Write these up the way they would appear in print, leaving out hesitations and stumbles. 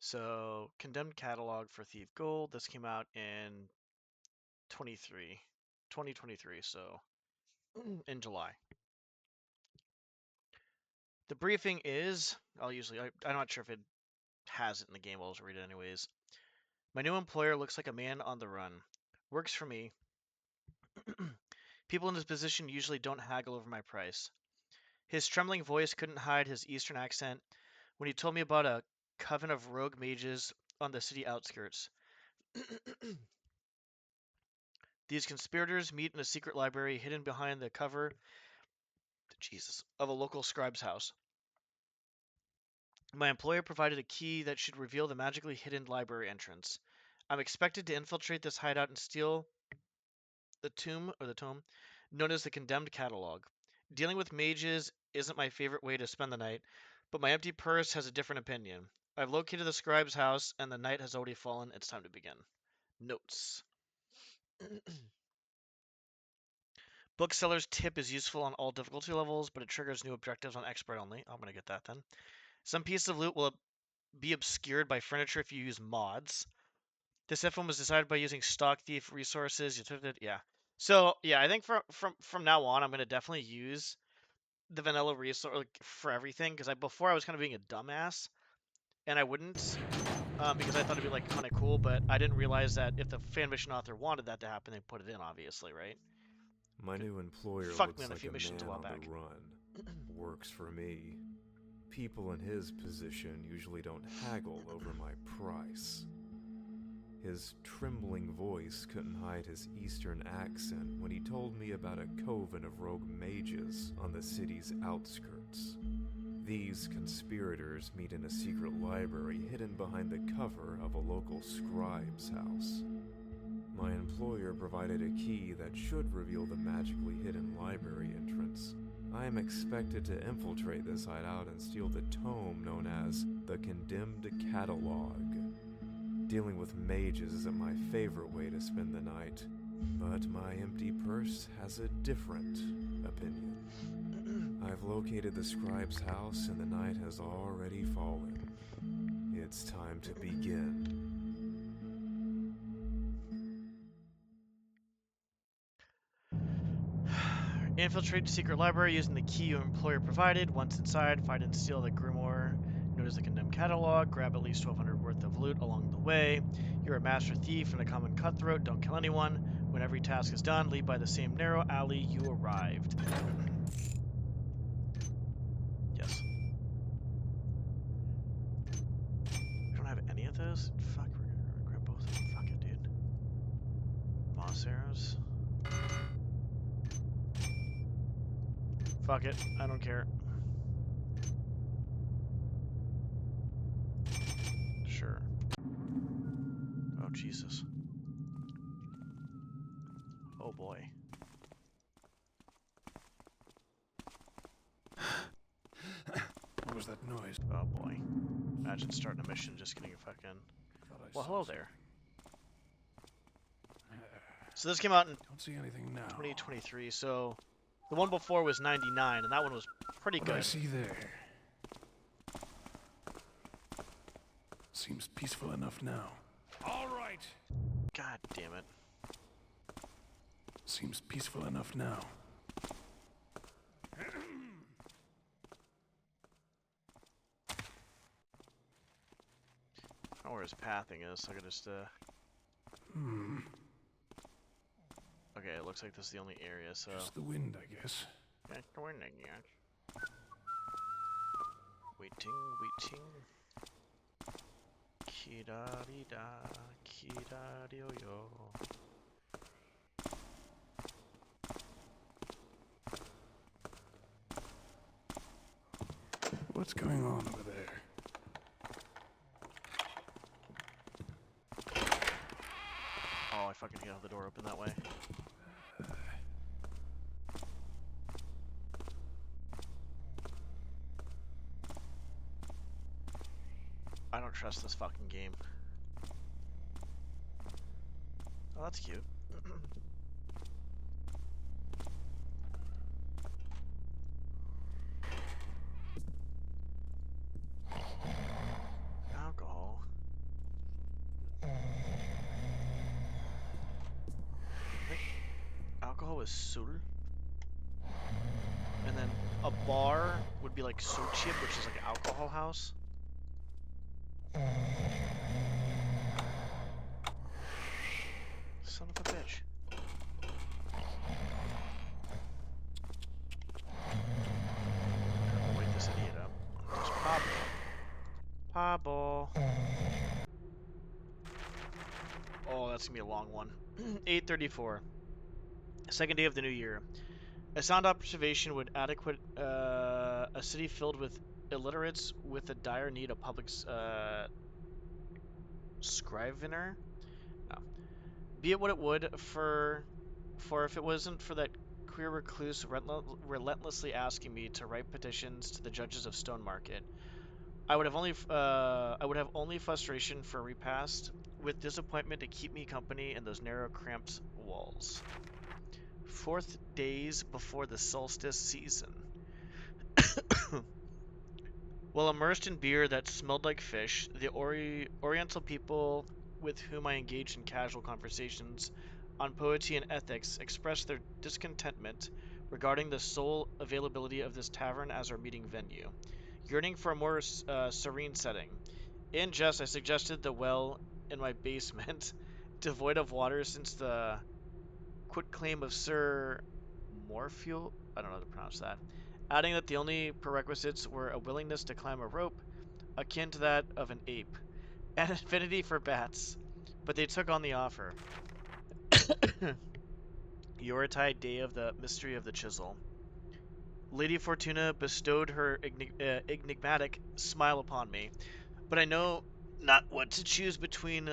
So, Condemned Catalog for Thief Gold. This came out in 2023, so in July. The briefing is, I'm not sure if it has it in the game, I'll just read it anyways. My new employer looks like a man on the run. Works for me. People in his position usually don't haggle over my price. His trembling voice couldn't hide his eastern accent when he told me about a coven of rogue mages on the city outskirts. These conspirators meet in a secret library hidden behind the cover of a local scribe's house. My employer provided a key that should reveal the magically hidden library entrance. I'm expected to infiltrate this hideout and steal the tome known as the Condemned Catalog. Dealing with mages isn't my favorite way to spend the night, but my empty purse has a different opinion. I've located the scribe's house, and the night has already fallen. It's time to begin. Notes. Bookseller's tip is useful on all difficulty levels, but it triggers new objectives on expert only. I'm going to get that then. Some pieces of loot will be obscured by furniture if you use mods. This FM was decided by using stock thief resources. Yeah. So yeah, I think from now on, I'm going to definitely use the vanilla resource for everything because before I was kind of being a dumbass, and I wouldn't because I thought it'd be like kind of cool, but I didn't realize that if the fanfiction author wanted that to happen, they put it in, obviously, right? My new employer Fucked me looks on a like few a missions a man while on the back. run. Works for me. People in his position usually don't haggle over my price. His trembling voice couldn't hide his eastern accent when he told me about a coven of rogue mages on the city's outskirts. These conspirators meet in a secret library hidden behind the cover of a local scribe's house. My employer provided a key that should reveal the magically hidden library entrance. I am expected to infiltrate this hideout and steal the tome known as the Condemned Catalog. Dealing with mages isn't my favorite way to spend the night, but my empty purse has a different opinion. I've located the scribe's house and the night has already fallen. It's time to begin. Infiltrate the secret library using the key your employer provided. Once inside, find and steal the grimoire known as the Condemned Catalog. Grab at least 1,200 worth of loot along the way. You're a master thief and a common cutthroat. Don't kill anyone. When every task is done, leave by the same narrow alley you arrived. Yes. We don't have any of those? Fuck, we're gonna grab both of them. Fuck it, dude. Moss arrows. Fuck it, I don't care. Sure. Oh, Jesus. Oh, boy. What was that noise? Oh, boy. Imagine starting a mission just getting a fucking... Well, hello there. So this came out in Don't see anything now. 2023, so... The one before was 99, and that one was pretty What do I good. see there? Seems peaceful enough now. All right. God damn it. Seems peaceful enough now. I don't know where his pathing is, so I could just, Okay, it looks like this is the only area, so... Just the wind, I guess. That's the wind, I guess. Waiting. Kida-dee-da, kida-dee-yo-yo. What's going on over there? Oh, I fucking hate how the door opened that way. I don't trust this fucking game. Oh, that's cute. Alcohol. is sul. And then a bar would be like sochip, which is like an alcohol house. Son of a bitch. I'll wake this idiot up. There's Pablo. Pablo. Oh, that's gonna be a long one. 8:34. Second day of the new year. A sound observation would adequate a city filled with illiterates with a dire need of public scrivener. No. Be it what it would, for if it wasn't for that queer recluse relentlessly asking me to write petitions to the judges of Stone Market, I would have only frustration for a repast, with disappointment to keep me company in those narrow, cramped walls. 4th days before the solstice season. While immersed in beer that smelled like fish, the Oriental people with whom I engaged in casual conversations on poetry and ethics expressed their discontentment regarding the sole availability of this tavern as our meeting venue, yearning for a more serene setting. In jest, I suggested the well in my basement, devoid of water since the quitclaim of Sir Morphew, I don't know how to pronounce that, adding that the only prerequisites were a willingness to climb a rope, akin to that of an ape, and an affinity for bats. But they took on the offer. Yuletide day of the mystery of the chisel. Lady Fortuna bestowed her enigmatic smile upon me, but I know not what to choose between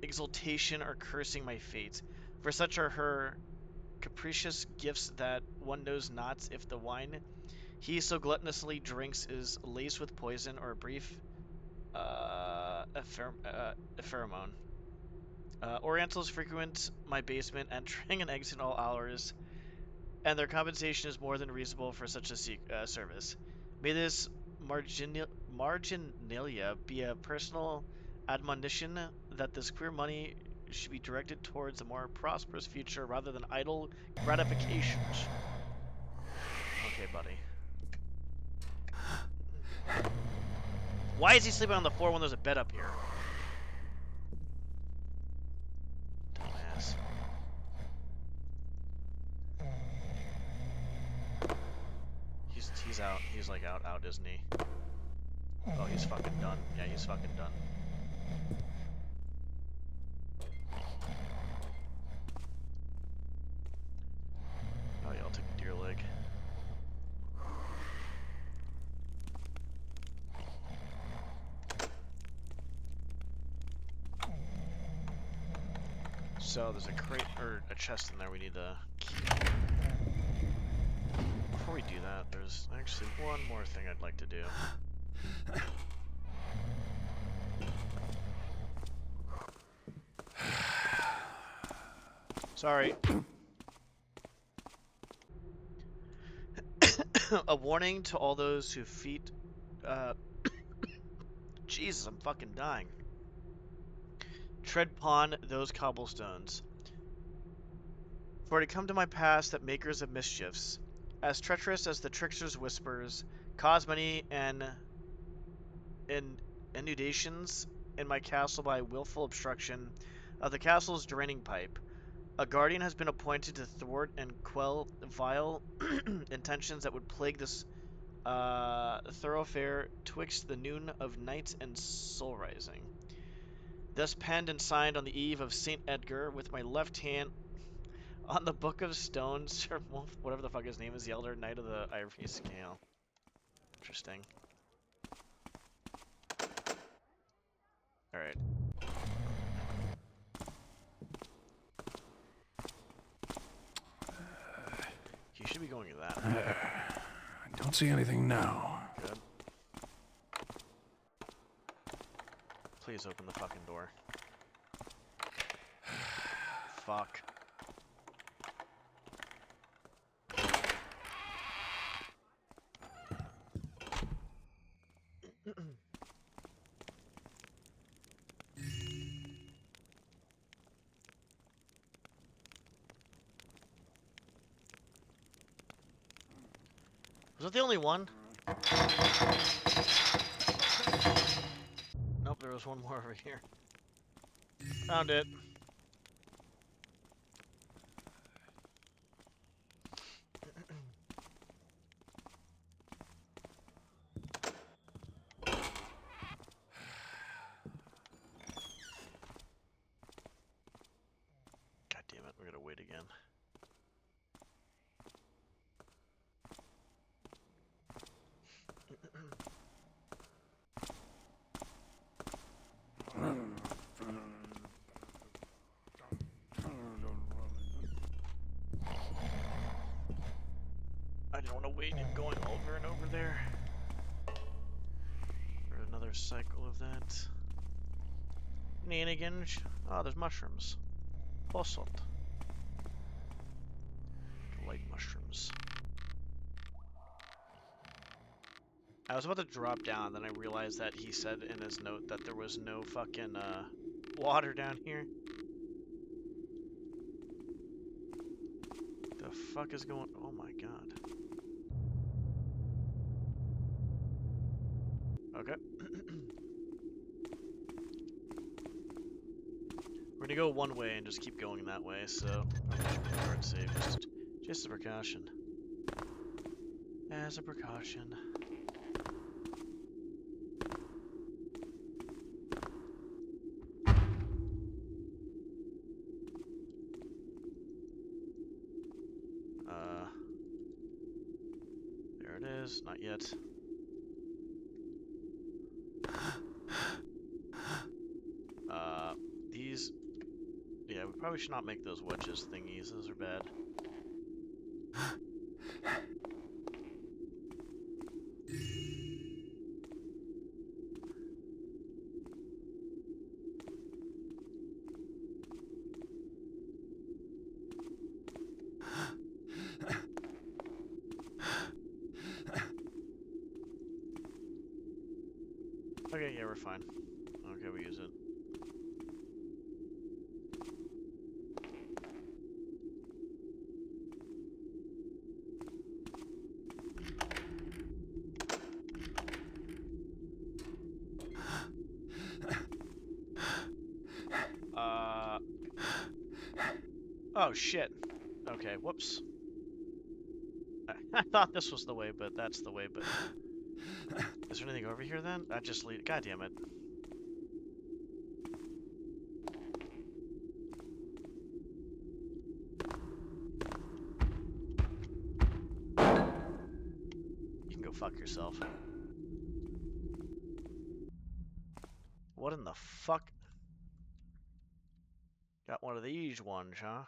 exultation or cursing my fate, for such are her capricious gifts that one knows not if the wine he so gluttonously drinks is laced with poison or a brief pheromone. Orientals frequent my basement, entering and exiting all hours, and their compensation is more than reasonable for such a service. May this marginalia be a personal admonition that this queer money should be directed towards a more prosperous future rather than idle gratifications. Okay, buddy. Why is he sleeping on the floor when there's a bed up here? Dumbass. He's out. He's like out, isn't he? Oh, he's fucking done. Yeah, he's fucking done. Oh yeah, I'll take a deer leg. So there's a crate or a chest in there we need to keep. Before we do that, there's actually one more thing I'd like to do. Sorry. A warning to all those who feet. Jesus, I'm fucking dying. Tread upon those cobblestones. For it had come to my pass that makers of mischiefs, as treacherous as the trickster's whispers, cause many inundations in my castle by willful obstruction of the castle's draining pipe. A guardian has been appointed to thwart and quell vile intentions that would plague this thoroughfare twixt the noon of night and soul rising. Thus penned and signed on the eve of St. Edgar, with my left hand on the Book of Stones, Sir Wolf, whatever the fuck his name is, the Elder Knight of the Ivory Scale. Interesting. Alright. He should be going to that. I don't see anything now. Good. Please open the fucking door. Fuck. that the only one? Nope, there was one more over here. Found it. God damn it, we're gonna wait again. I don't want to wait and going over and over there. For another cycle of that. Nanigans. Oh, there's mushrooms. Possum. Light mushrooms. I was about to drop down, then I realized that he said in his note that there was no fucking water down here. The fuck is going? Oh my god. Okay. We're gonna go one way and just keep going that way, so hard save. Just a precaution. As a precaution. There it is. Not yet. These... Yeah, we probably should not make those wedges thingies. Those are bad. Okay, yeah, we're fine. Okay, we use it. Oh, shit. Okay, whoops. I thought this was the way, but that's the way, but... Is there anything over here, then? I just lead... God damn it. You can go fuck yourself. What in the fuck? Got one of these ones, huh?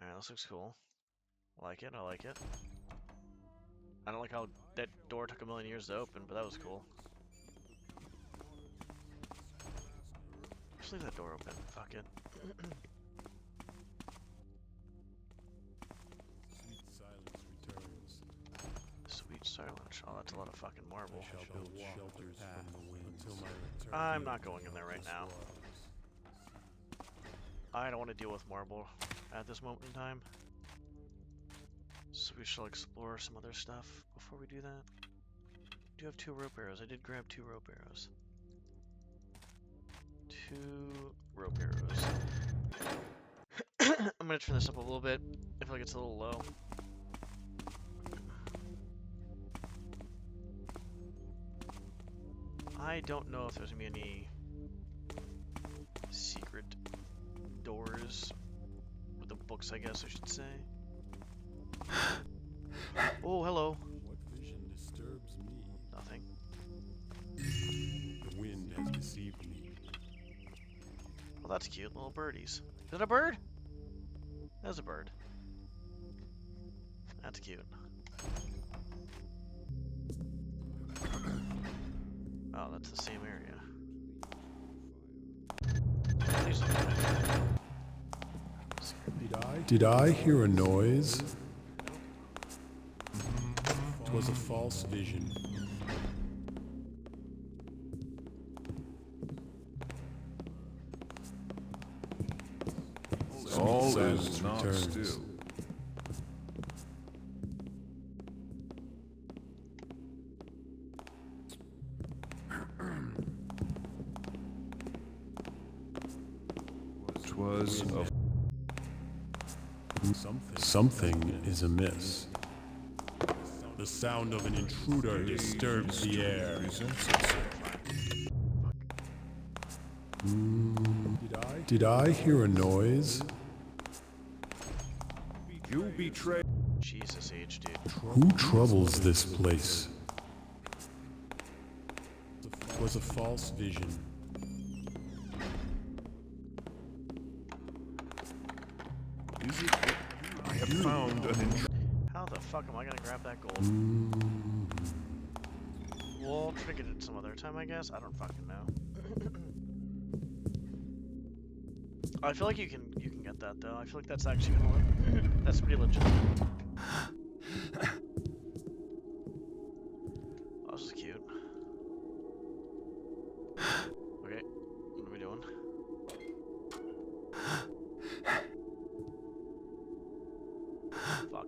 Alright, this looks cool. I like it, I like it. I don't like how that door took a million years to open, but that was cool. Just leave that door open. Fuck it. Sweet silence. Oh, that's a lot of fucking marble. I'm not going in there right now. I don't want to deal with marble at this moment in time. So we shall explore some other stuff before we do that. I do have 2 rope arrows. I did grab 2 rope arrows. 2 rope arrows. I'm gonna turn this up a little bit. I feel like it's a little low. I don't know if there's gonna be any secret doors with the books, I guess I should say. Oh, hello. What vision disturbs me? Nothing. The wind has deceived me. Well, that's cute. Little birdies. Is it a bird? That's a bird. That's cute. Oh, that's the same area. Did I hear a noise? 'Twas a false vision. All Silence is not returns. still. 'Twas a Something is amiss. The sound of an intruder disturbs the air. presents itself. Did I hear a noise? You betray. Jesus H, dude. Who troubles this place? It was a false vision. Is it? I have found an intruder. How the fuck am I gonna grab that gold? We'll try to get it some other time, I guess. I don't fucking know. I feel like you can get that though. I feel like that's actually gonna work. That's pretty legit. Oh, this is cute. Okay, what are we doing? Fuck.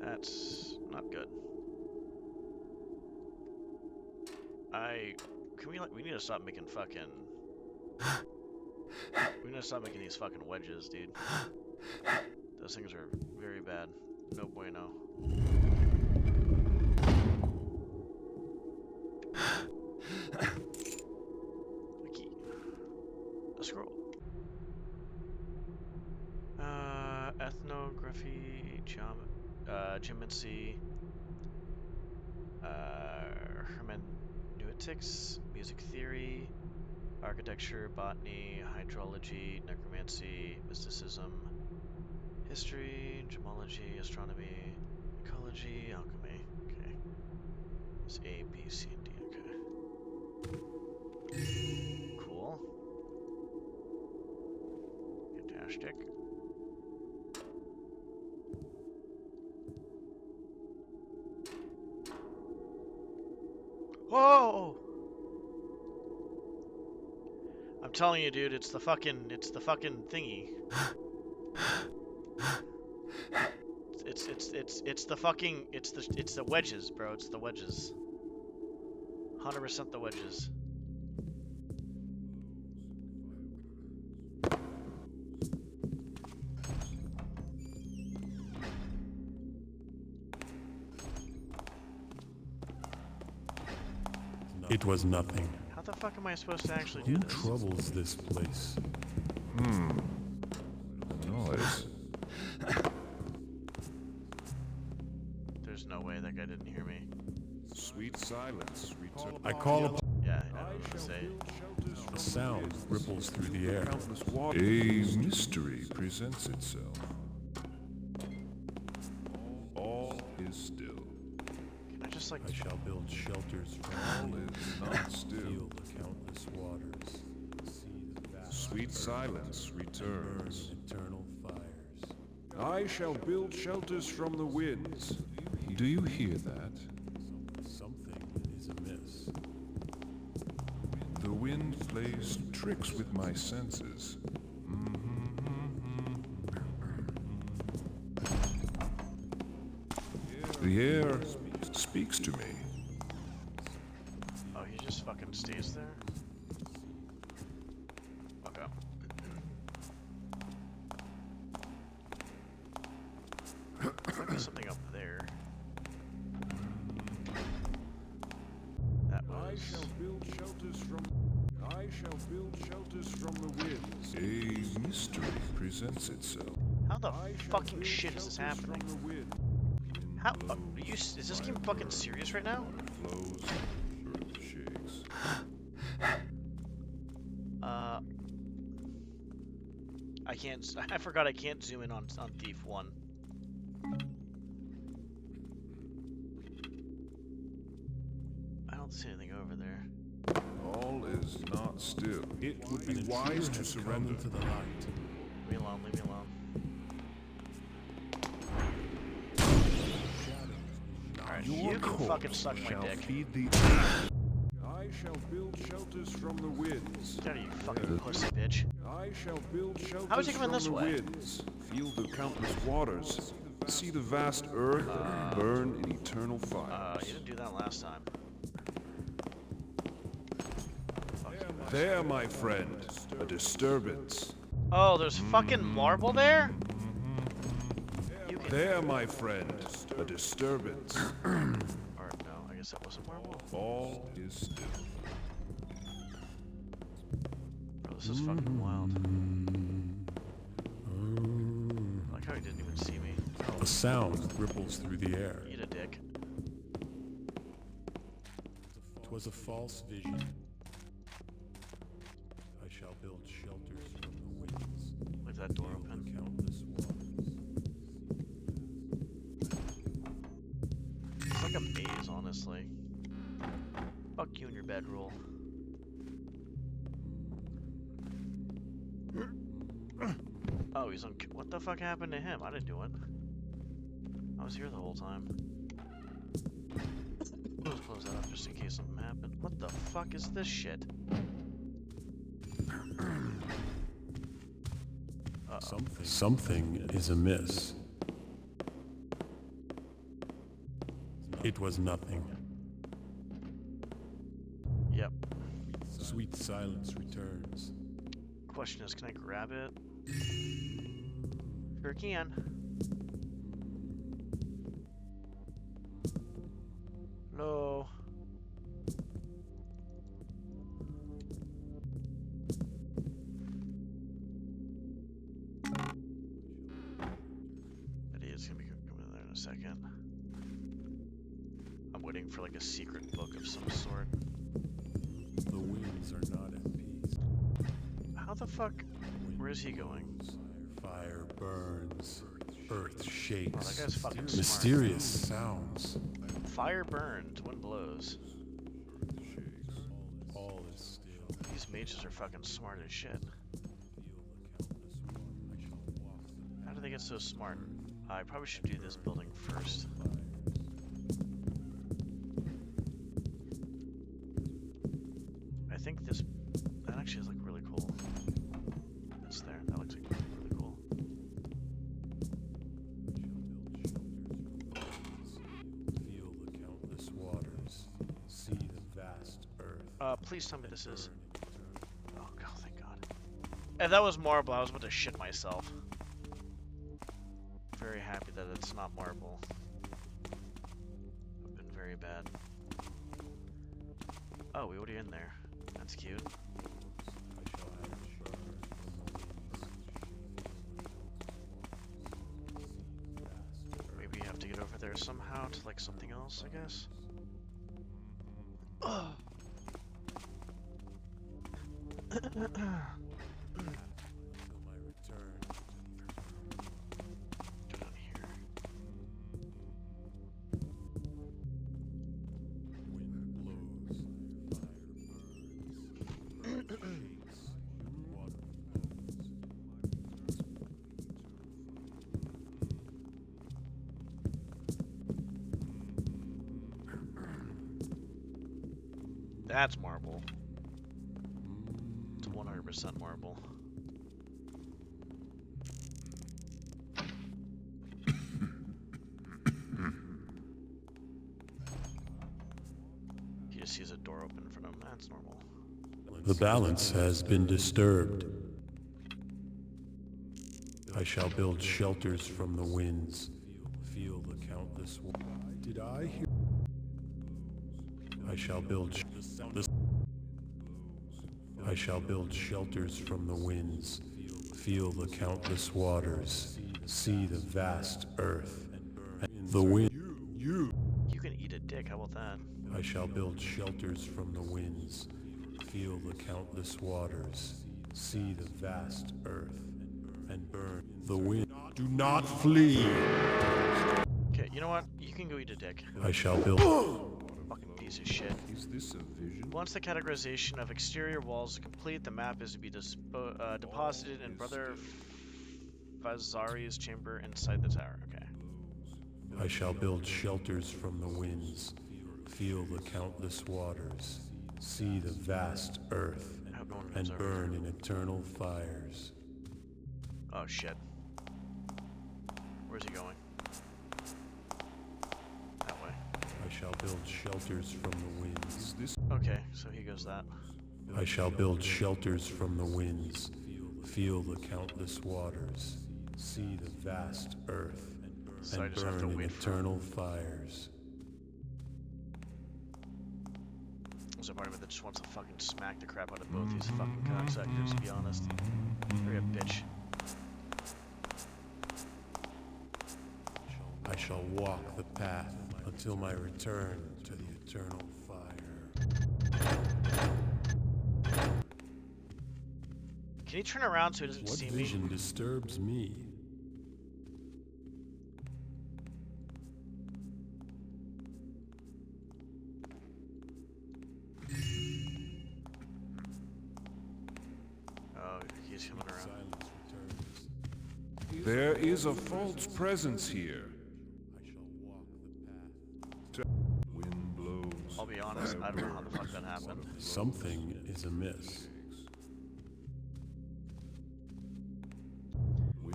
That's not good. We need to stop making fucking... We need to stop making these fucking wedges, dude. Those things are very bad. No bueno. A key. A scroll. Ethnography, geomancy, hermeneutics, music theory, architecture, botany, hydrology, necromancy, mysticism, history, gemology, astronomy, ecology, alchemy. Okay. It's A, B, C, and D. Okay. Cool. Fantastic. Whoa! I'm telling you, dude, it's the fucking thingy. It's the wedges, bro. It's the wedges. 100% the wedges. It was nothing. How the fuck am I supposed to actually Who do this? troubles this place? Noise. There's no way that guy didn't hear me. Sweet silence. Return. I call upon Yeah, I don't know what to say. the sound ripples through the air. Countless waters. A mystery presents itself. All is still. Can I just like... I shall build shelters All from the is not still. feel the countless waters. See the vast Sweet silence burn returns. eternal fires. I shall build shelters from the winds. Do you hear that? Something is amiss. The wind plays tricks with my senses. The air speaks to me. Oh, he just fucking stays there? Okay. Might be something up there. That I was... shall build shelters from the winds. A mystery presents itself. How the fucking shit is this happening? How... are you... Is this game fucking serious right now? Flows, earth shakes. I can't... I forgot I can't zoom in on Thief 1. I don't see anything over there. All is not still. It would be An intruder wise to has come surrender. into the light. Leave me alone, leave me alone. Alright, you can fucking suck my Shall dick. feed the I shall build shelters from the winds. Get out of you fucking pussy bitch. I shall build shelters How is he coming from this the way? winds. Feel the countless waters. See the vast earth burn in eternal fires. You didn't do that last time. There, my friend. A disturbance. Oh, there's fucking marble there? You can... There, my friend. A disturbance. Or no, I guess that wasn't marble. All is still. Bro, this is fucking wild. I like how he didn't even see me. A sound ripples through the air. Eat a dick. 'Twas a false vision. I shall build shelters from the winds. Leave that door open. Countless waters. It's like a maze, honestly. Fuck you and your bedroll. Oh, he's on. What the fuck happened to him? I didn't do it. I was here the whole time. Let's close that up just in case something happened. What the fuck is this shit? Something is amiss. It was nothing. Yep. Sweet silence returns. Question is, can I grab it? Sure can. No. That is gonna be coming in there in a second. I'm waiting for like a secret book of some sort. The winds are not at peace. How the fuck? Where is he going? Fire burns. Earth shakes. Oh, that guy's fucking smart. Mysterious sounds. Fire burns, wind blows. All is still. These mages are fucking smart as shit. How do they get so smart? I probably should do this building first. I think this... That actually is like really cool. That's there. That looks like really cool. Feel the countless waters. See the vast earth. Please tell me this is... Oh god, thank god. If that was marble, I was about to shit myself. Very happy that it's not marble. I've been very bad. Oh, we already in there. That's cute. Maybe you have to get over there somehow to like something else, I guess. Ugh. Go down here. That's marble. It's 100% marble. He just sees a door open in front of him. That's normal. The balance has been disturbed. I shall build shelters from the winds. Feel the countless. Did I hear? I shall build. I shall build shelters from the winds. Feel the countless waters. See the vast earth. The wind. You can eat a dick. How about that? I shall build shelters from the winds. Feel the countless waters. See the vast earth. And burn the wind. Do not flee. Okay, you know what? You can go eat a dick. I shall build. Fucking piece of shit. Is this a vision? Once the categorization of exterior walls is complete, the map is to be deposited in Brother Fazari's chamber inside the tower. Okay. I shall build shelters from the winds. Feel the countless waters. See the vast earth. I hope no one And comes over burn here. in eternal fires. Oh shit. Where's he going? That way. I shall build shelters from the winds. Is this Okay, so he goes that. I shall build shelters from the winds, feel the countless waters, see the vast earth, So I and just have to burn in wait for... eternal fires. There's a part of it that just wants to fucking smack the crap out of both these fucking cocksuckers, to be honest. They're a bitch. I shall walk the path until my return to the eternal fire. Can he turn around so he doesn't What see vision me? disturbs me? Oh, he's coming around. Silence returns. There is a false presence here. I shall walk the path. Wind blows. I'll be honest, I don't know how the fuck that happened. Something is amiss.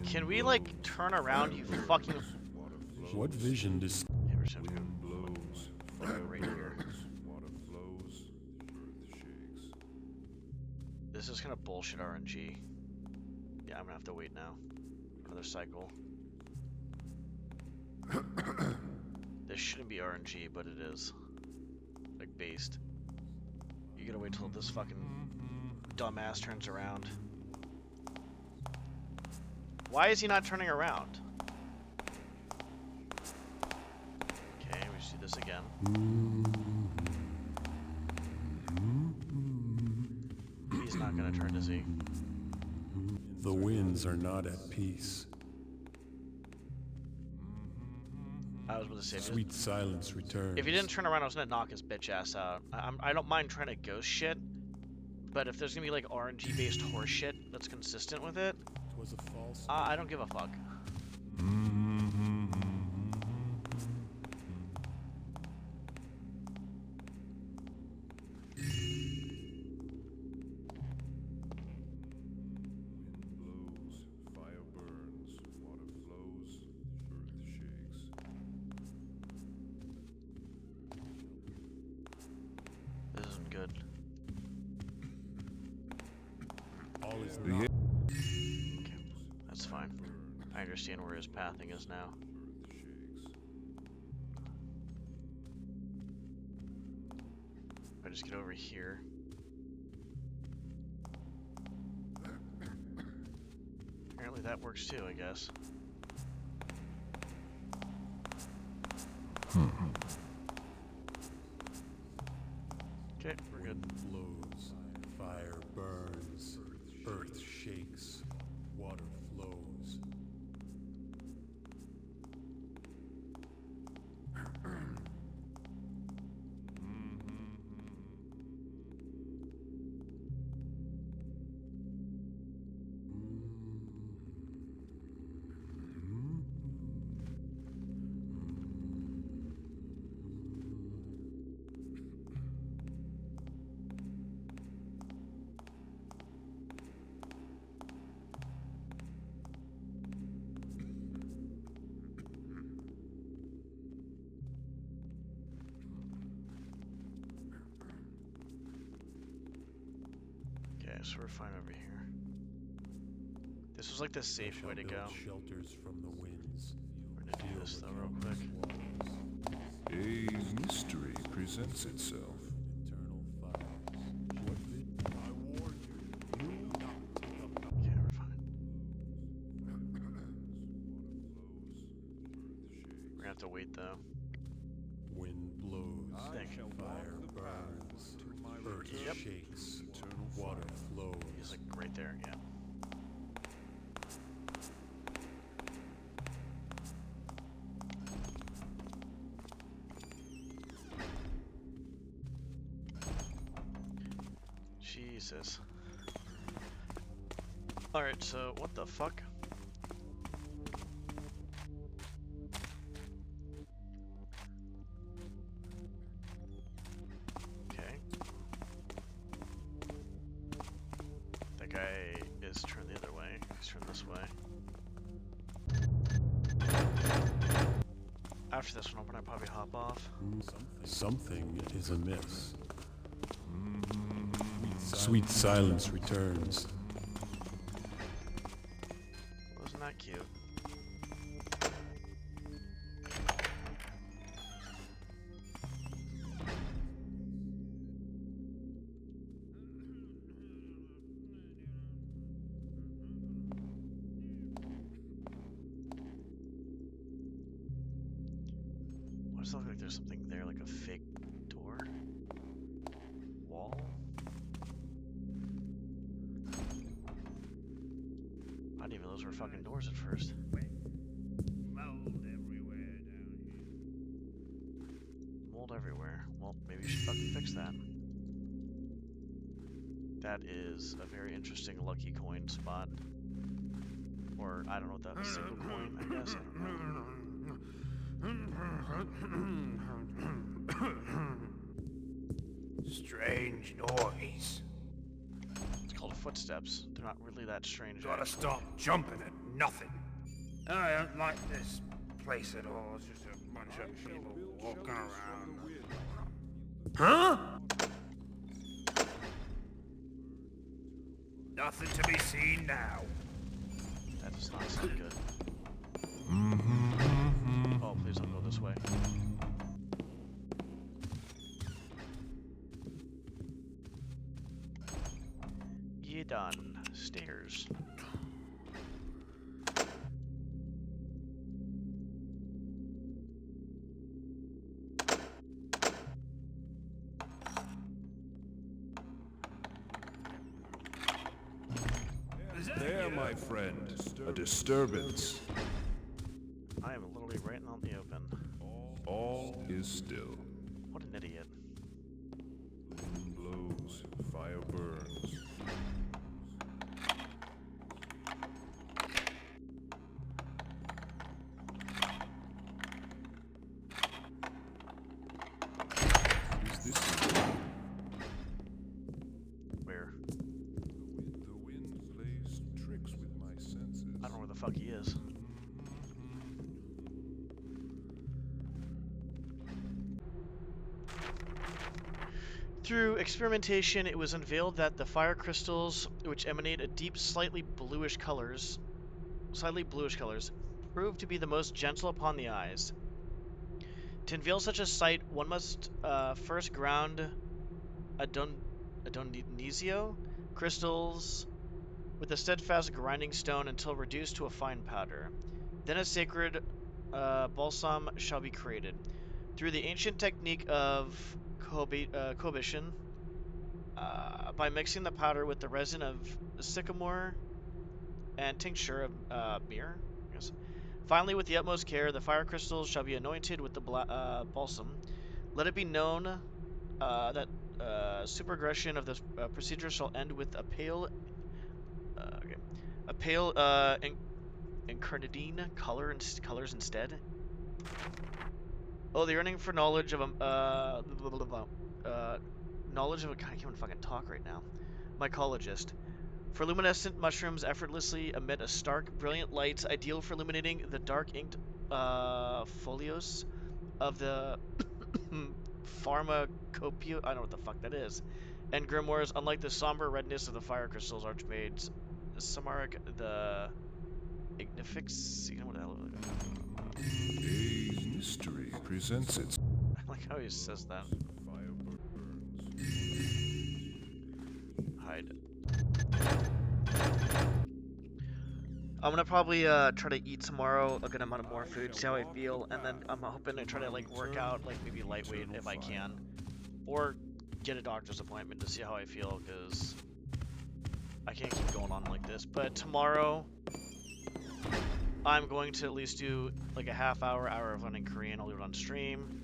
Can we, like, turn around, you fucking... What vision dis- Yeah, we're just gonna Wind blows. go right here. Water flows. Earth shakes. This is kind of bullshit RNG. Yeah, I'm gonna have to wait now. Another cycle. This shouldn't be RNG, but it is. Like, based. You gotta wait till this fucking dumbass turns around. Why is he not turning around? Okay, we see this again. He's not gonna turn, is he? The winds are not at peace. I was about to say, Sweet silence returns. if he didn't turn around, I was gonna knock his bitch ass out. I don't mind trying to ghost shit, but if there's gonna be like RNG based horse shit that's consistent with it, Was a false. I don't give a fuck. Blows. Fire burns. Water flows. Earth shakes. This isn't good. All is The not. That's fine. I understand where his pathing is now. earth shakes. If I just get over here. Apparently that works too, I guess. Okay, we're good. Wind blows, fire burns, earth shakes, water flows. Okay, so we're fine over here. This was like the safe way to go. Shelters from the winds. We're gonna do Feel this the though real quick. countless waters. A mystery presents itself. Eternal fires. What vi- I warn you. Do not take up. Okay, we're fine. We're gonna have to wait though. Wind blows. Thank you. Fire burns. Earth Yep. shakes. Water flows. He's like right there, yeah. Jesus. Alright, so what the fuck? Okay. That guy is turned the other way. He's turned this way. After this one, I'm gonna probably hop off. Something is amiss. sweet silence returns. Wasn't that cute? Why does it look like there's something there, like a fake door? Wall? I didn't even know those were fucking doors at first. Mold everywhere. Well, maybe you should fucking fix that. That is a very interesting lucky coin spot. Or, I don't know what that is, a single coin, I guess, I don't know. Strange noise. It's called footsteps. They're not really that strange. Gotta stop jumping at nothing. I don't like this place at all. It's just a bunch of people walking around. Huh? Nothing to be seen now. That does not sound good. Oh, please don't go this way. You done. Stairs. There, my friend. A disturbance. I am literally right out in the open. All is still. What an idiot. Wind blows, fire burns. Is this Where? the wind plays tricks with my senses? I don't know where the fuck he is. Through experimentation, it was unveiled that the fire crystals, which emanate a deep, slightly bluish colors, prove to be the most gentle upon the eyes. To unveil such a sight, one must first ground Adonisio crystals with a steadfast grinding stone until reduced to a fine powder. Then a sacred balsam shall be created. Through the ancient technique of cobition, by mixing the powder with the resin of sycamore and tincture of myrrh. Yes. Finally, with the utmost care, the fire crystals shall be anointed with the balsam. Let it be known that supergression of this procedure shall end with a pale, incarnadine colors instead. Oh, the yearning for knowledge of knowledge of a. God, I can't even fucking talk right now. Mycologist. For luminescent mushrooms effortlessly emit a stark, brilliant light, ideal for illuminating the dark inked folios of the pharmacopoeia. I don't know what the fuck that is. And grimoires, unlike the somber redness of the fire crystals, archmage Samaric the Ignifix. You know what the hell? A mystery presents its I like how he says that. fire burns. Hide. I'm gonna probably try to eat tomorrow a good amount of more food, see how I feel, and then I'm hoping to try to like work out, like maybe lightweight if I can, or get a doctor's appointment to see how I feel, because I can't keep going on like this. But tomorrow, I'm going to at least do like a hour of learning Korean. I'll do it on stream.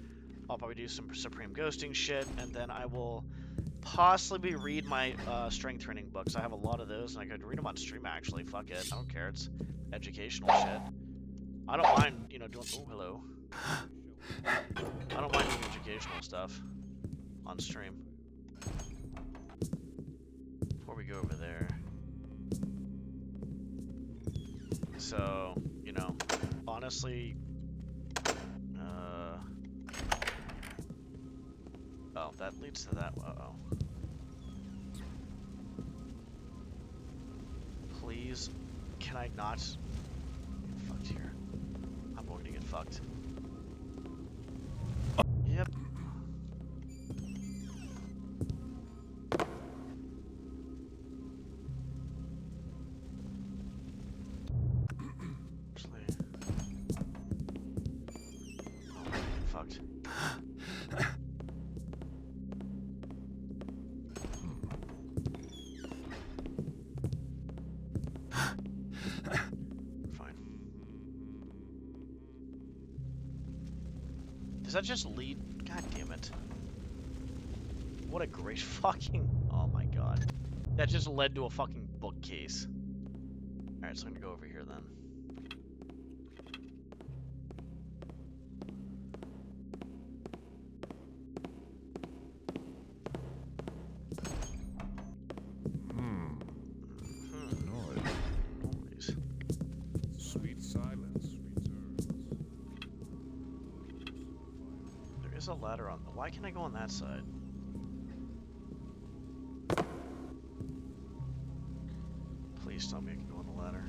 I'll probably do some Supreme Ghosting shit, and then I will possibly read my strength training books. I have a lot of those, and I could read them on stream, actually. Fuck it. I don't care. It's educational shit. I don't mind, you know, doing... Oh, hello. I don't mind doing educational stuff on stream. Before we go over there. So, you know, honestly... Oh, that leads to that. Uh-oh. Can I not get fucked here? I'm going to get fucked. Yep. Actually, oh, I'm getting fucked. Fine. Does that just lead? God damn it. What a great fucking... Oh my god. That just led to a fucking bookcase. Alright, so I'm gonna go over here then. Noise. Sweet silence returns. There is a ladder on... Why can't I go on that side? Please tell me I can go on the ladder.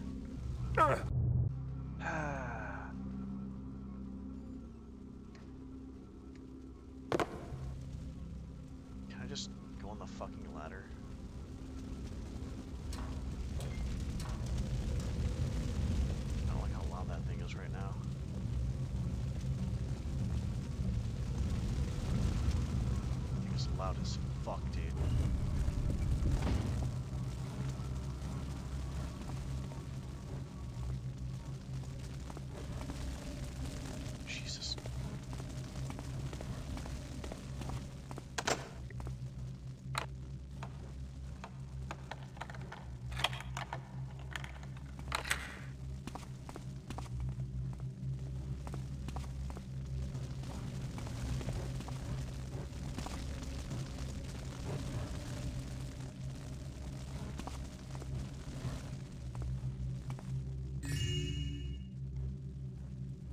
Can I just go on the fucking ladder? I don't like how loud that thing is right now. I think it's loud as fuck, dude. Jesus.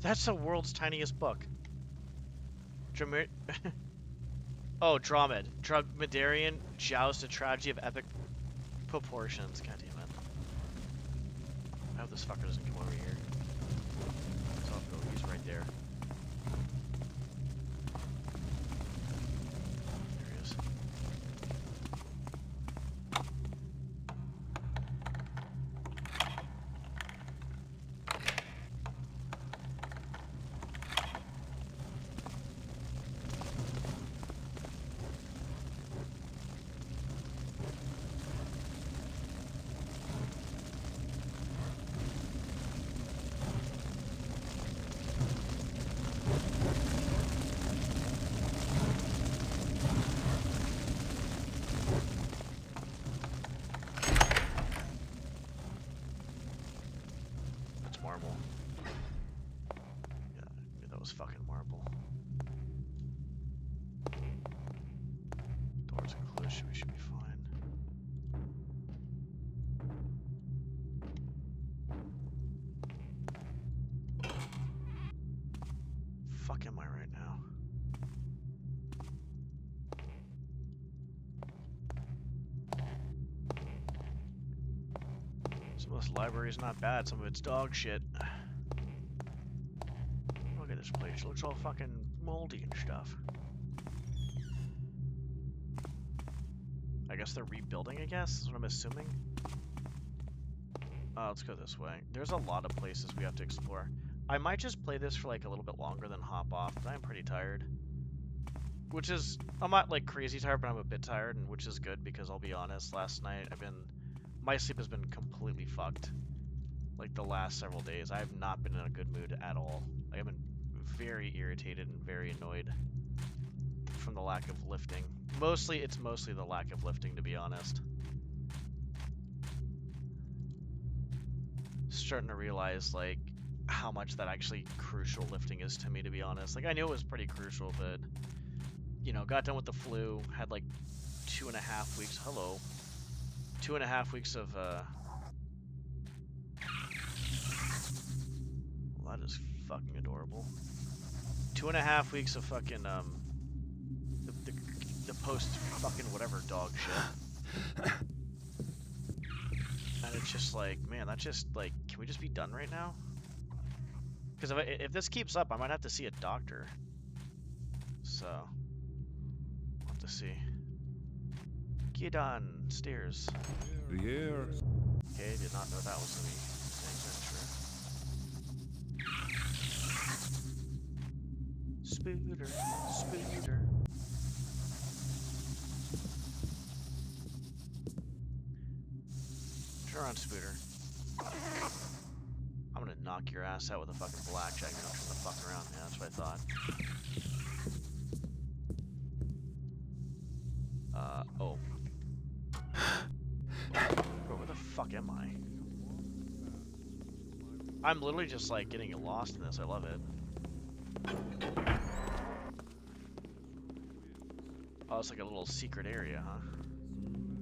That's the world's tiniest book. Oh, Dromed. Dromedarian Joust, a tragedy of epic proportions. God damn it. I hope this fucker doesn't come over here. So I'll go, he's right there. There he is. Marble. Yeah, I knew that was fucking marble. Doors are closed, we should be fine. Fuck am I right now? Some of this library's not bad, some of it's dog shit. Look at this place, it looks all fucking moldy and stuff. I guess they're rebuilding, I guess, is what I'm assuming. Let's go this way. There's a lot of places we have to explore. I might just play this for like a little bit longer than hop off, because I'm pretty tired. Which is, I'm not like crazy tired, but I'm a bit tired, and which is good, because I'll be honest, last night my sleep has been completely fucked. Like the last several days, I have not been in a good mood at all. I've been very irritated and very annoyed from the lack of lifting. It's mostly the lack of lifting, to be honest. Starting to realize like how much that actually crucial lifting is to me, to be honest. Like I knew it was pretty crucial, but you know, got done with the flu, had like 2.5 weeks. Hello. 2.5 weeks of well, that is fucking adorable. 2.5 weeks of fucking the post fucking whatever dog shit. And it's just like, man, that's just like, can we just be done right now? Because if this keeps up, I might have to see a doctor. So, we'll have to see. Get on stairs. The air. Okay, did not know that was gonna be things, I'm sure. Spooter, spooter. Turn around, Spooter. I'm gonna knock your ass out with a fucking blackjack. You don't turn the fuck around. Yeah, that's what I thought. Oh. Bro, where the fuck am I? I'm literally just like getting lost in this. I love it. Oh, it's like a little secret area, huh?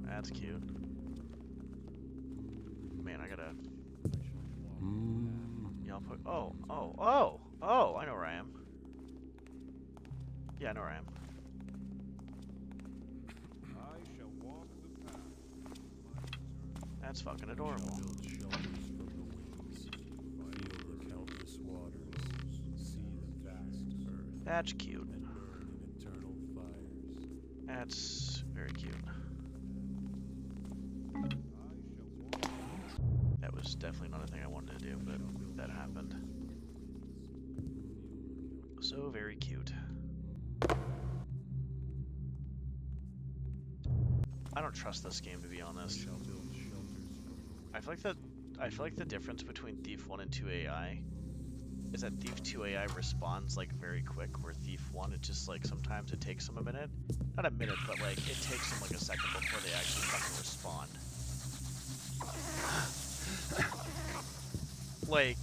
That's cute. Man, I gotta... Yeah, I'll put... Oh, I know where I am. Yeah, I know where I am. That's fucking adorable. Build shelters from the winds. Feel the countless waters. See the vast earth. That's cute. And burn in eternal fires. That's very cute. That was definitely not a thing I wanted to do, but that happened. So very cute. I don't trust this game, to be honest. I feel like the difference between Thief 1 and 2 AI is that Thief 2 AI responds like very quick, where Thief 1 it just like sometimes it takes them a minute. Not a minute, but like it takes them like a second before they actually fucking respond. Like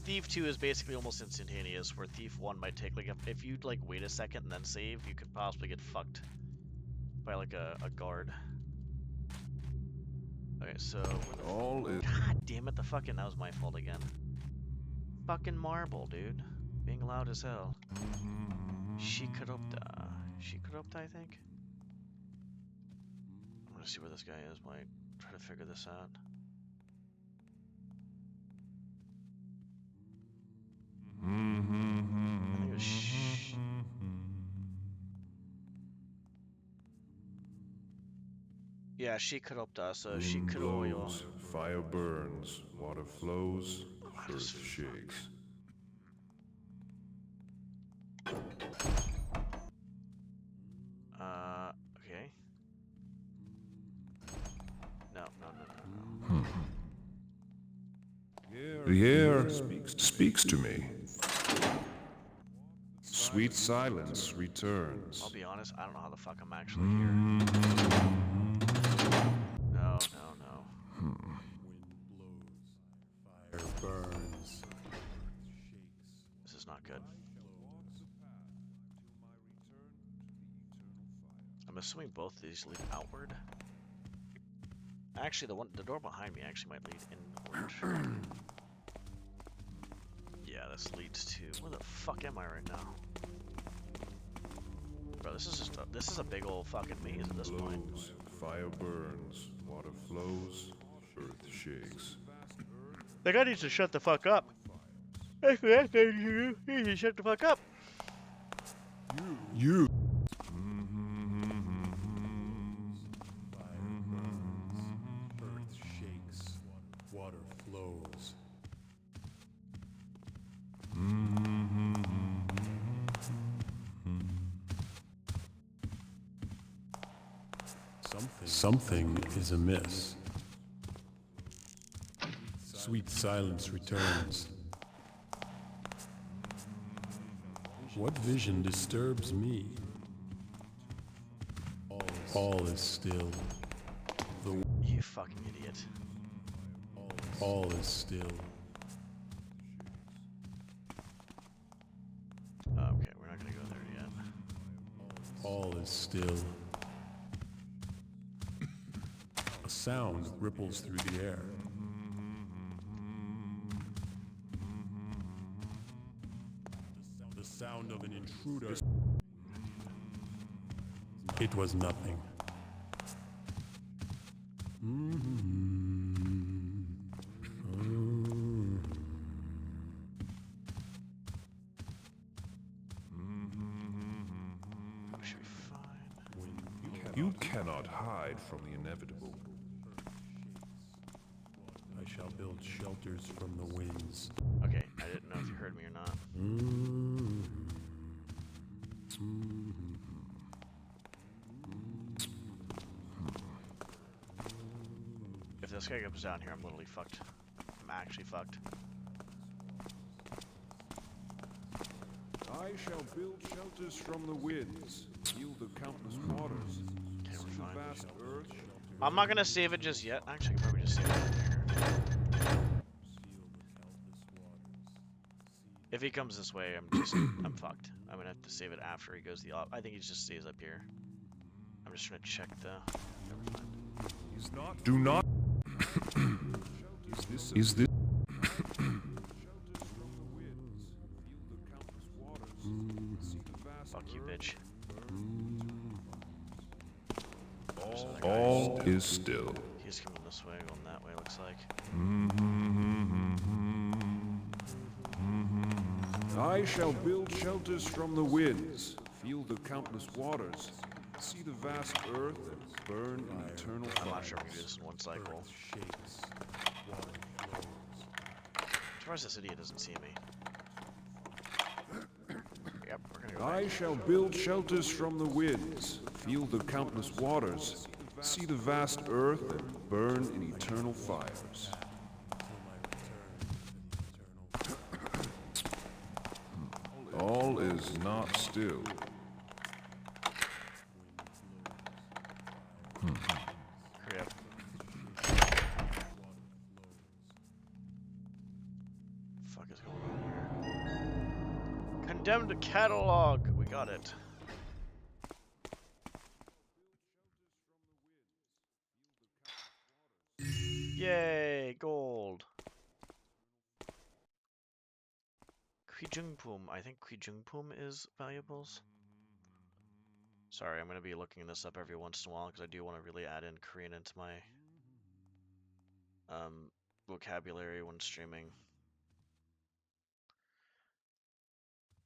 Thief 2 is basically almost instantaneous, where Thief 1 might take like if you like wait a second and then save, you could possibly get fucked by like a guard. Okay, so All is. God damn it, that was my fault again. Fucking marble, dude. Being loud as hell. Shikaropta, I think? I'm gonna see where this guy is, might try to figure this out. I think it was yeah, Shikaropta, so Shikuroyo. Blows, fire burns, water flows, earth shakes. Okay. No. The air speaks to me. Sweet silence returns. I'll be honest, I don't know how the fuck I'm actually here. No. Wind blows, fire burns, This is not good. I'm assuming both of these lead outward. Actually, the door behind me actually might lead inward. Yeah, this leads to... Where the fuck am I right now? Bro, this is a big old fucking maze at this point. Fire burns, water flows, earth shakes. That guy needs to shut the fuck up. That's what that guy needs to shut the fuck up. You. Earth shakes, water flows. Something is amiss. Sweet silence returns. What vision disturbs me? All is still. You fucking idiot. All is still. Okay, we're not gonna go there yet. All is still. A sound ripples through the air. The sound of an intruder. It was nothing. Should be fine. You cannot hide from the inevitable. I shall build shelters from the winds. Okay, I didn't know if you heard me or not. If this guy comes down here, I'm literally fucked. I'm actually fucked. I shall build shelters from the winds, heal the countless waters, Okay, see we're the fine. vast earth. I'm not gonna save it just yet. Actually, I could probably just save it here. If he comes this way, I'm fucked. I'm gonna have to save it after he goes the op. I think he just stays up here. I'm just trying to check the. Never mind. Is not. Do not. Is this? Fuck you, bitch. All is still. He's coming this way, going that way. Looks like. I shall build shelters from the winds, feel the countless waters, see the vast earth, and burn in eternal I'm not sure we can do fires. this in one cycle. Shakes. Water flows. As far as this idiot doesn't see me. Yep, we're gonna go I back. shall build shelters from the winds, feel the countless waters, see the vast earth, and burn in eternal fires. All is not still. Hurry up. Fuck is going on here? Condemned Catalog. We got it. Yay, gold. Kwijungpum. I think Kwijungpum is valuables. Sorry, I'm going to be looking this up every once in a while because I do want to really add in Korean into my vocabulary when streaming.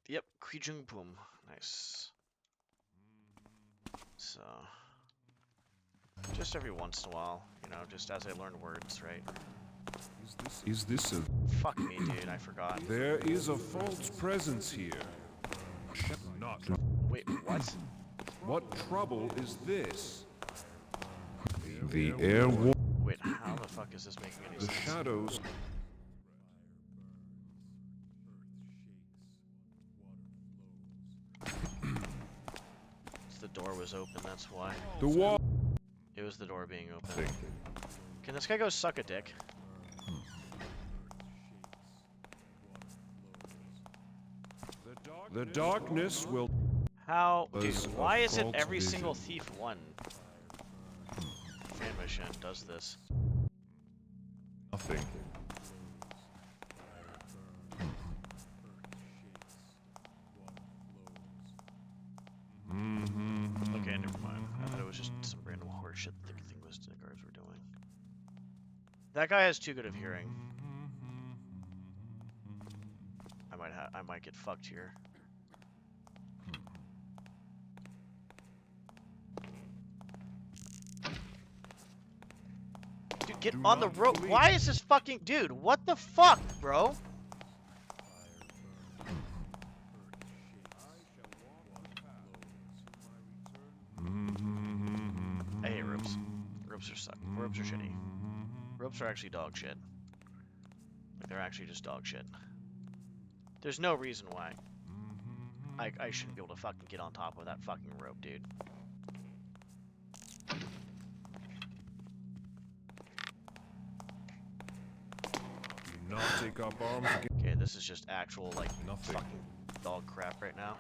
Yep, Kwijungpum. Nice. So, just every once in a while, you know, just as I learn words, right? Is this a... Fuck me, dude, I forgot. There is a false presence here. Not. Wait, what? What trouble is this? The air war... Wait, how the fuck is this making any The sense? shadows... The door was open, that's why. The wall... It was the door being open. Can this guy go suck a dick? The darkness will... How? Dude, Was a why is it false every vision. single Thief 1 fan mission does this? Nothing. Okay, never mind. I thought it was just some random horseshit the thing was the guards were doing. That guy has too good of hearing. I might get fucked here. Dude, get Do on the not rope. flee. Why is this fucking dude? What the fuck, bro? I hate ropes. Ropes are suck. Ropes are shitty. Ropes are actually dog shit. Like, they're actually just dog shit. There's no reason why I shouldn't be able to fucking get on top of that fucking rope, dude. Do not take up arms against... Okay, this is just actual, like, Nothing. fucking dog crap right now.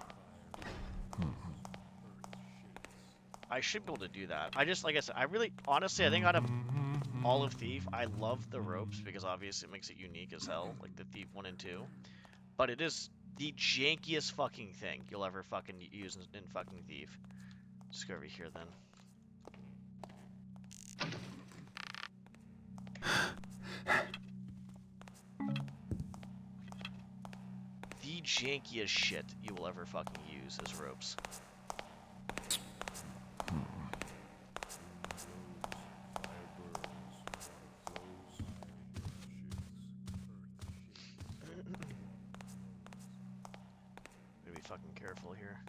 I should be able to do that. I just, like I said, I really, honestly, I think out of all of Thief, I love the ropes because obviously it makes it unique as hell, like the Thief 1 and 2. But it is the jankiest fucking thing you'll ever fucking use in fucking Thief. Just go over here then. The jankiest shit you will ever fucking use is ropes. Gotta be fucking careful here.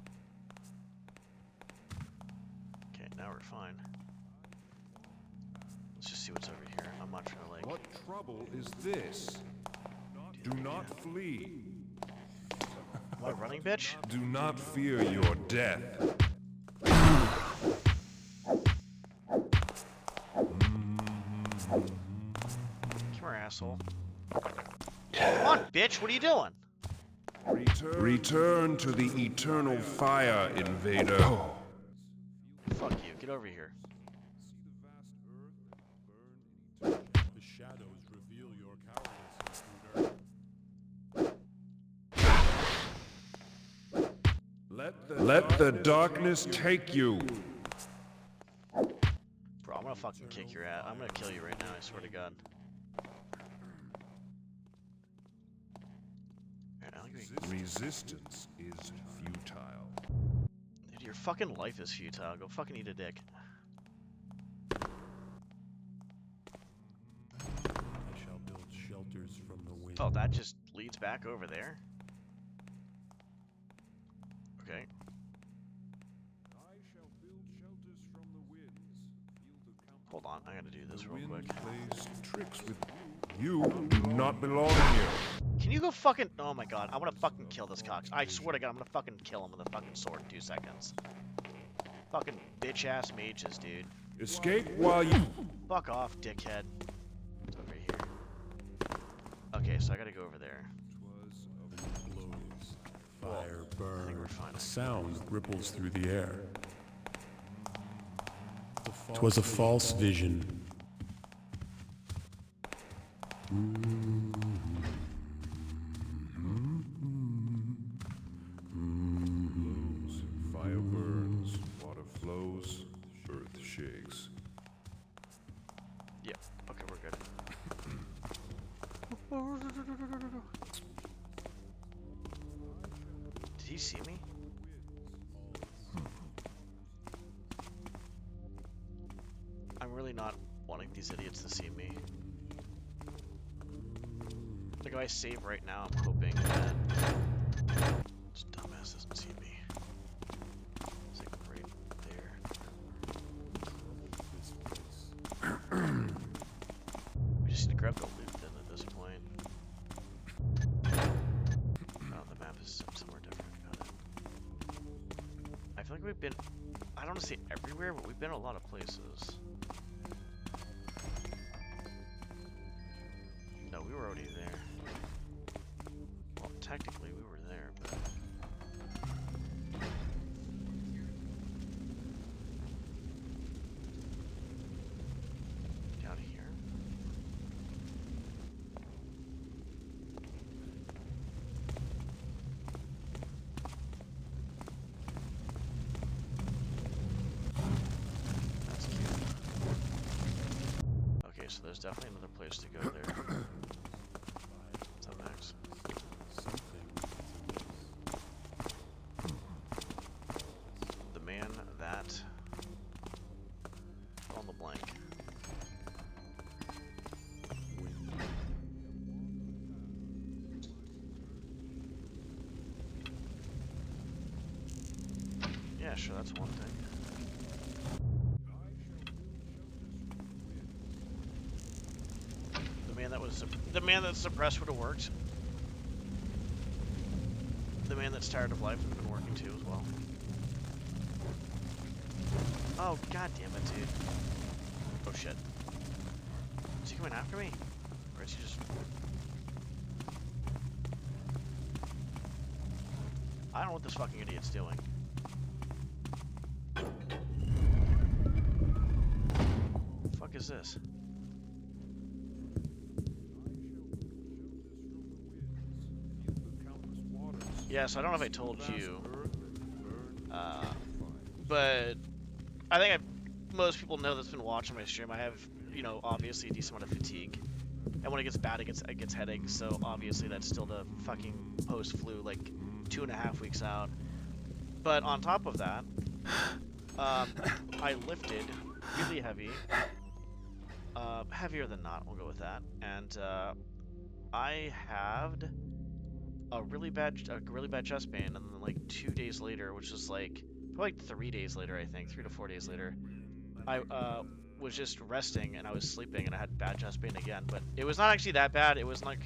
Okay, now we're fine. Let's just see what's over here. I'm not trying to like. What trouble is this? Do not flee. Am I running, bitch? Do not fear your death. Come here, asshole. Come on, bitch. What are you doing? Return to the eternal fire, invader. Fuck you. Get over here. The shadows reveal your cowardice, intruder. Let the darkness take you. Bro, I'm gonna fucking kick your ass. I'm gonna kill you right now, I swear to God. Alright, I'll give you... Resistance is futile. Dude, your fucking life is futile. Go fucking eat a dick. I shall build shelters from the wind. Oh, that just leads back over there? Okay. I shall build shelters from the winds. Feel the count. Hold on, I gotta do this The real wind quick. plays tricks with you. You do not belong here. Can you go fucking... Oh my God, I'm gonna fucking kill this cox. I swear to God, I'm gonna fucking kill him with a fucking sword in 2 seconds. Fucking bitch-ass mages, dude. Escape while you... Fuck off, dickhead. It's over here. Okay, so I gotta go over there. Blows. Fire I think we're burns. fine. A sound ripples through the air. 'Twas a false vision. Fire burns, water flows, earth shakes. Yeah, okay, we're good. Did he see me? I'm really not wanting these idiots to see me. Like, if I save right now, I'm hoping that this dumbass doesn't see me. It's like right there. We just need to grab the loot then at this point. Oh, the map is somewhere different. Got it. I feel like we've been, I don't want to say everywhere, but we've been a lot of places. No, we were already there. Well, technically we were there, but... Down here? That's cute. Okay, so there's definitely another place to go there. What's up, Max? The man that... on the blank. Yeah, sure, that's one thing. The man that suppressed would have worked. The man that's tired of life would have been working too as well. Oh, god damn it, dude. Oh shit. Is he coming after me? Or is he just... I don't know what this fucking idiot's doing. The fuck is this? Yes, I don't know if I told you, but I think most people know that's been watching my stream. I have you know, obviously a decent amount of fatigue. And when it gets bad, it gets headaches. So obviously that's still the fucking post-flu, like 2.5 weeks out. But on top of that, I lifted really heavy, heavier than not. We'll go with that. And I had a really bad chest pain, and then like 2 days later, which was like probably 3 days later, I think 3 to 4 days later, I was just resting and I was sleeping and I had bad chest pain again. But it was not actually that bad. It was like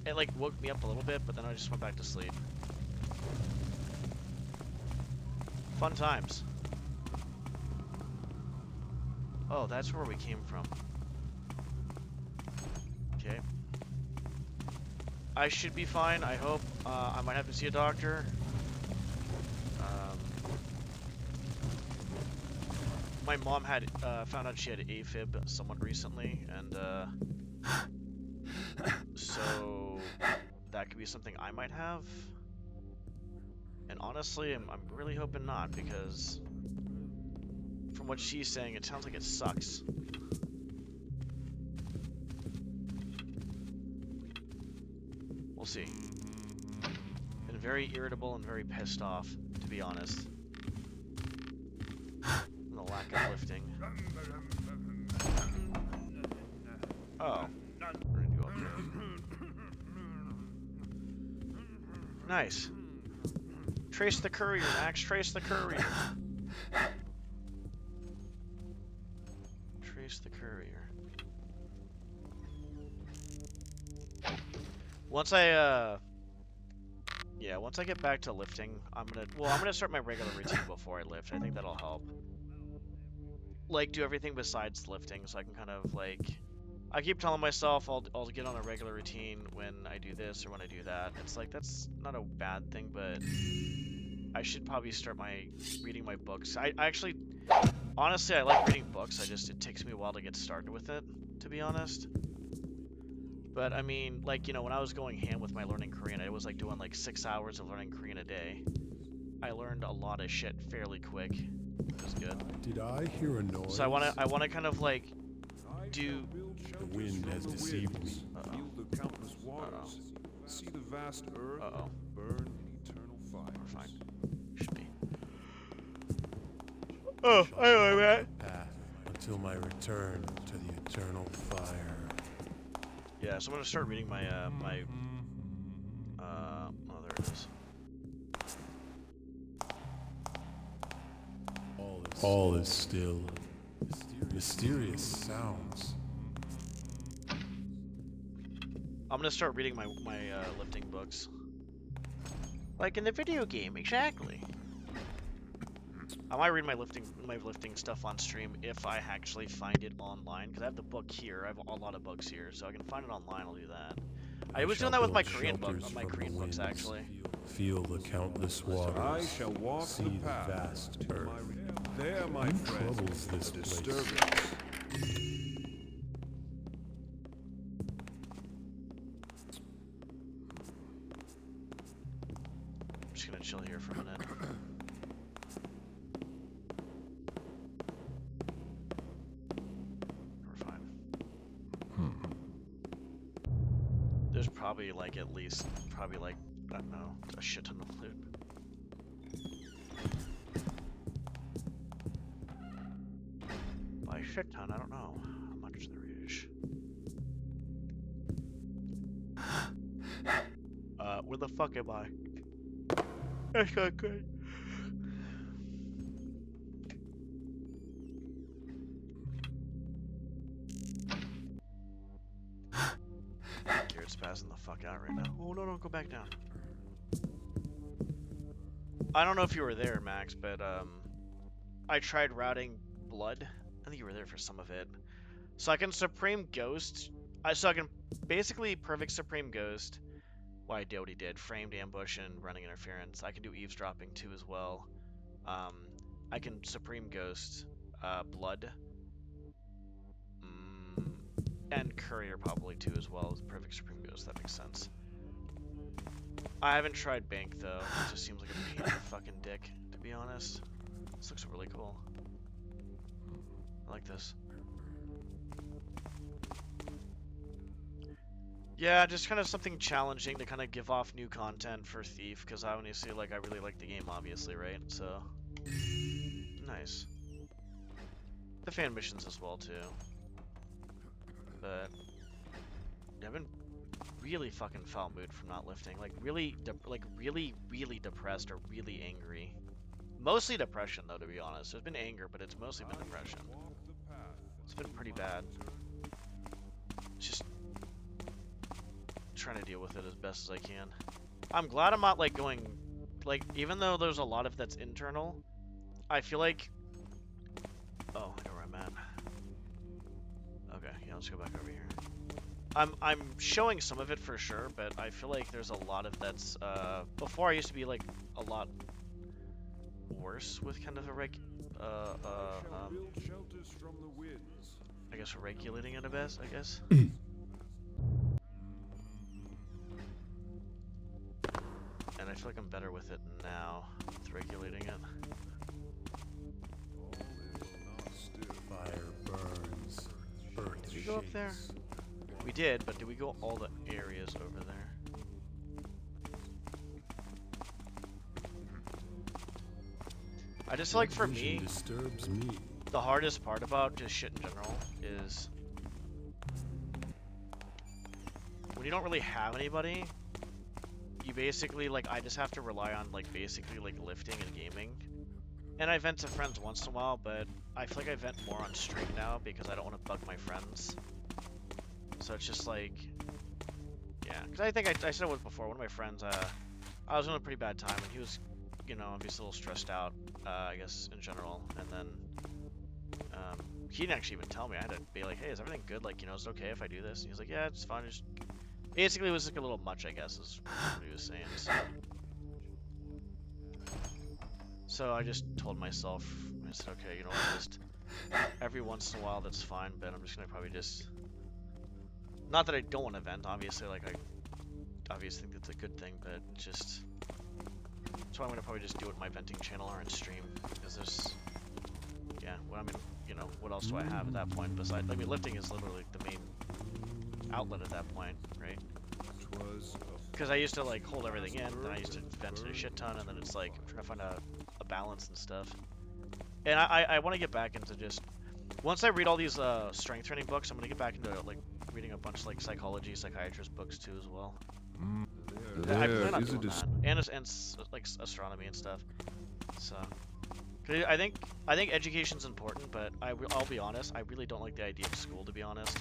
it like woke me up a little bit, but then I just went back to sleep. Fun times. Oh, that's where we came from. Okay. I should be fine, I hope. I might have to see a doctor. My mom had found out she had AFib somewhat recently, and so that could be something I might have. And honestly, I'm really hoping not, because from what she's saying, it sounds like it sucks. We'll see. Been very irritable and very pissed off, to be honest. And the lack of lifting. Oh. We're gonna go up there. Nice. Trace the courier, Max. Trace the courier. Trace the courier. Once I get back to lifting, I'm gonna start my regular routine before I lift. I think that'll help. Like, do everything besides lifting, so I can kind of, like, I keep telling myself I'll get on a regular routine when I do this or when I do that. It's like, that's not a bad thing, but I should probably start reading my books. I actually, honestly, I like reading books. It takes me a while to get started with it, to be honest. But I mean, like, you know, when I was going ham with my learning Korean, I was like doing like 6 hours of learning Korean a day. I learned a lot of shit fairly quick. It was good. Did I hear a noise? So I wanna kind of like do. The wind has deceived me. Feel the countless waters. See the vast earth burn in eternal fire. We're fine. Should be. Oh, anyway, man. Path until my return to the eternal fire. Yeah, so I'm gonna start reading my oh, there it is. All is still. Mysterious sounds. I'm gonna start reading my lifting books. Like in the video game, exactly. I might read my lifting stuff on stream if I actually find it online, because I have the book here. I have a lot of books here, so I can find it online. I'll do that. I was doing that with my Korean books actually. Feel the countless waters. I shall walk see the path vast to earth. There, my Who friend, troubles this the place? disturbance. I'm just gonna chill here for a minute. We're fine. There's probably like at least I don't know, a shit ton of loot. By a shit ton, I don't know how much there is. Where the fuck am I? That's not good. Garrett's passing the fuck out right now. Oh no, don't go back down. I don't know if you were there, Max, but I tried routing blood. I think you were there for some of it. So I can Supreme Ghost. So I can basically perfect Supreme Ghost. Well, I did what he did. Framed ambush and running interference. I can do eavesdropping too as well. I can Supreme Ghost blood. And courier probably too as well as perfect Supreme Ghost. That makes sense. I haven't tried bank though. It just seems like a pain in the fucking dick, to be honest. This looks really cool. I like this. Yeah, just kind of something challenging to kind of give off new content for Thief, because I honestly, like, I really like the game, obviously, right? So, nice. The fan missions as well, too. But, yeah, I've been really fucking foul mood from not lifting. Like, really, really depressed or really angry. Mostly depression, though, to be honest. There's been anger, but it's mostly been depression. It's been pretty bad. Just trying to deal with it as best as I can. I'm glad I'm not, like, going... Like, even though there's a lot of that's internal, I feel like... Oh, I know where I'm at. Okay, yeah, let's go back over here. I'm showing some of it for sure, but I feel like there's a lot of that's, before I used to be, like, a lot worse with kind of a I guess regulating it a bit, I guess. And I feel like I'm better with it now, with regulating it. Fire burns. Earth Did we go up there? shakes. We did, but did we go all the areas over there? I just feel like for Vision me, disturbs me. the hardest part about just shit in general is when you don't really have anybody, you basically, like, I just have to rely on, like, basically, like, lifting and gaming. And I vent to friends once in a while, but I feel like I vent more on stream now because I don't want to bug my friends. So it's just like, yeah, because I think I said it was before, one of my friends, I was in a pretty bad time, and he was, you know, obviously a little stressed out, I guess, in general, and then, he didn't actually even tell me. I had to be like, hey, is everything good? Like, you know, is it okay if I do this? And he was like, yeah, it's fine, just, basically it was like a little much, I guess, is what he was saying, so I just told myself, I said, okay, you know what, just, every once in a while, that's fine, but I'm just gonna probably just, not that I don't want to vent, obviously, like, I obviously think that's a good thing, but just, so I'm gonna probably just do it in my venting channel or in stream, because there's, yeah, well, I mean, you know, what else do I have at that point besides, I mean, lifting is literally the main outlet at that point, right? Because I used to, like, hold everything in, then I used to vent it a shit ton, and then it's like, I'm trying to find a balance and stuff. And I want to get back into just, once I read all these strength training books, I'm gonna get back into, like, reading a bunch of, like, psychology, psychiatrist books too as well. I plan on doing that. And like astronomy and stuff. So, 'cause I think education's important, but I'll be honest, I really don't like the idea of school, to be honest.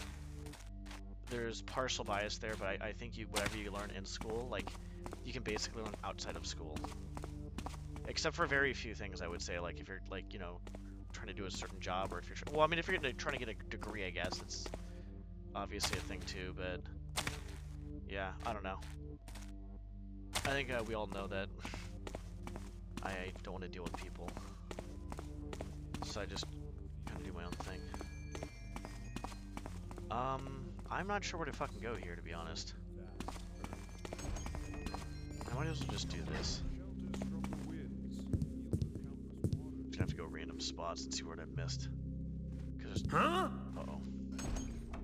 There's partial bias there, but I think whatever you learn in school, like, you can basically learn outside of school. Except for very few things, I would say, like, if you're, like, you know, trying to do a certain job, or if you're, well, I mean, if you're trying to get a degree, I guess, it's obviously a thing too, but, yeah, I don't know. I think we all know that I don't want to deal with people, so I just kind of do my own thing. I'm not sure where to fucking go here, to be honest. I might as well just do this. Just gonna have to go random spots and see what I've missed. Cause uh-oh.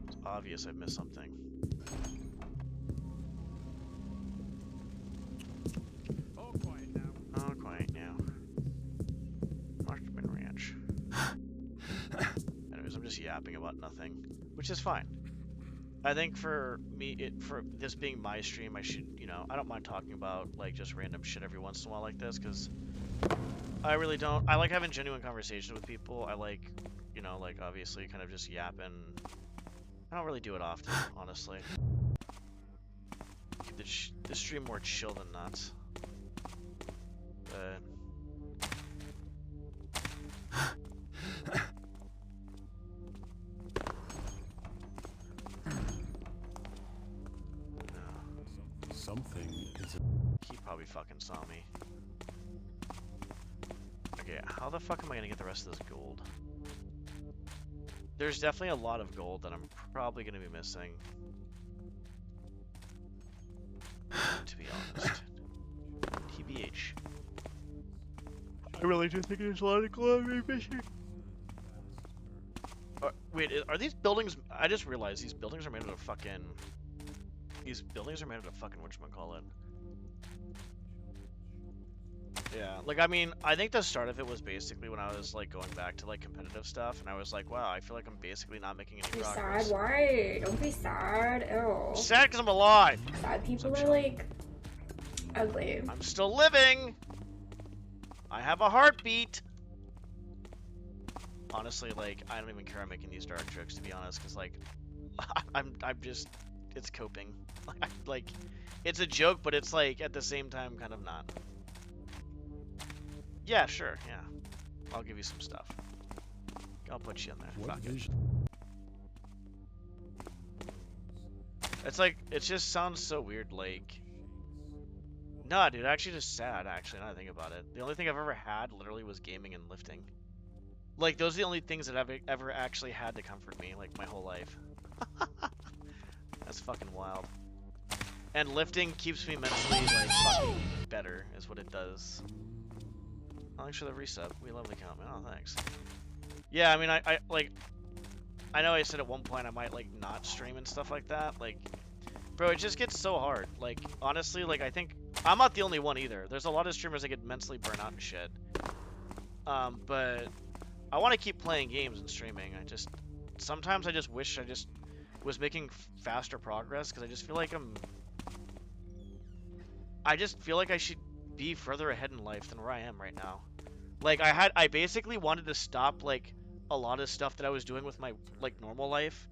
It's obvious I've missed something. All quiet now. Marshman Ranch. Anyways, I'm just yapping about nothing, which is fine. I think for me, for this being my stream, I should, you know, I don't mind talking about, like, just random shit every once in a while like this, because I really don't. I like having genuine conversations with people. I like, you know, like, obviously kind of just yapping. I don't really do it often, honestly. Keep the stream more chill than not. But Something is he probably fucking saw me. Okay, how the fuck am I gonna get the rest of this gold? There's definitely a lot of gold that I'm probably gonna be missing. To be honest. TBH. I really do think there's a lot of gold I'm missing. Wait, are these buildings... I just realized these buildings are made out of fucking These buildings are made out of fucking whatchamacallit. Yeah, like, I mean, I think the start of it was basically when I was, like, going back to, like, competitive stuff, and I was like, wow, I feel like I'm basically not making any You're progress. sad? Why? Don't be sad. Ew. Sad because I'm alive! Sad people So are, like, ugly. I'm still living! I have a heartbeat! Honestly, like, I don't even care I'm making these dark jokes, to be honest, because, like, I'm just, it's coping. Like, it's a joke, but it's, like, at the same time, kind of not. Yeah, sure, yeah. I'll give you some stuff. I'll put you in there. What Fuck it. vision? It's like, it just sounds so weird, like... Nah, dude, actually just sad, actually, now that I think about it. The only thing I've ever had, literally, was gaming and lifting. Like, those are the only things that I've ever actually had to comfort me, like, my whole life. That's fucking wild. And lifting keeps me mentally, like, fucking better, is what it does. Oh, thanks for the reset. We love the comment. Oh, thanks. Yeah, I mean, I know I said at one point I might, like, not stream and stuff like that. Like, bro, it just gets so hard. Like, honestly, like, I think... I'm not the only one either. There's a lot of streamers that get mentally burnt out and shit. But I want to keep playing games and streaming. Sometimes I just wish I just was making faster progress, because I just feel like I just feel like I should be further ahead in life than where I am right now. Like, I basically wanted to stop, like, a lot of stuff that I was doing with my, like, normal life,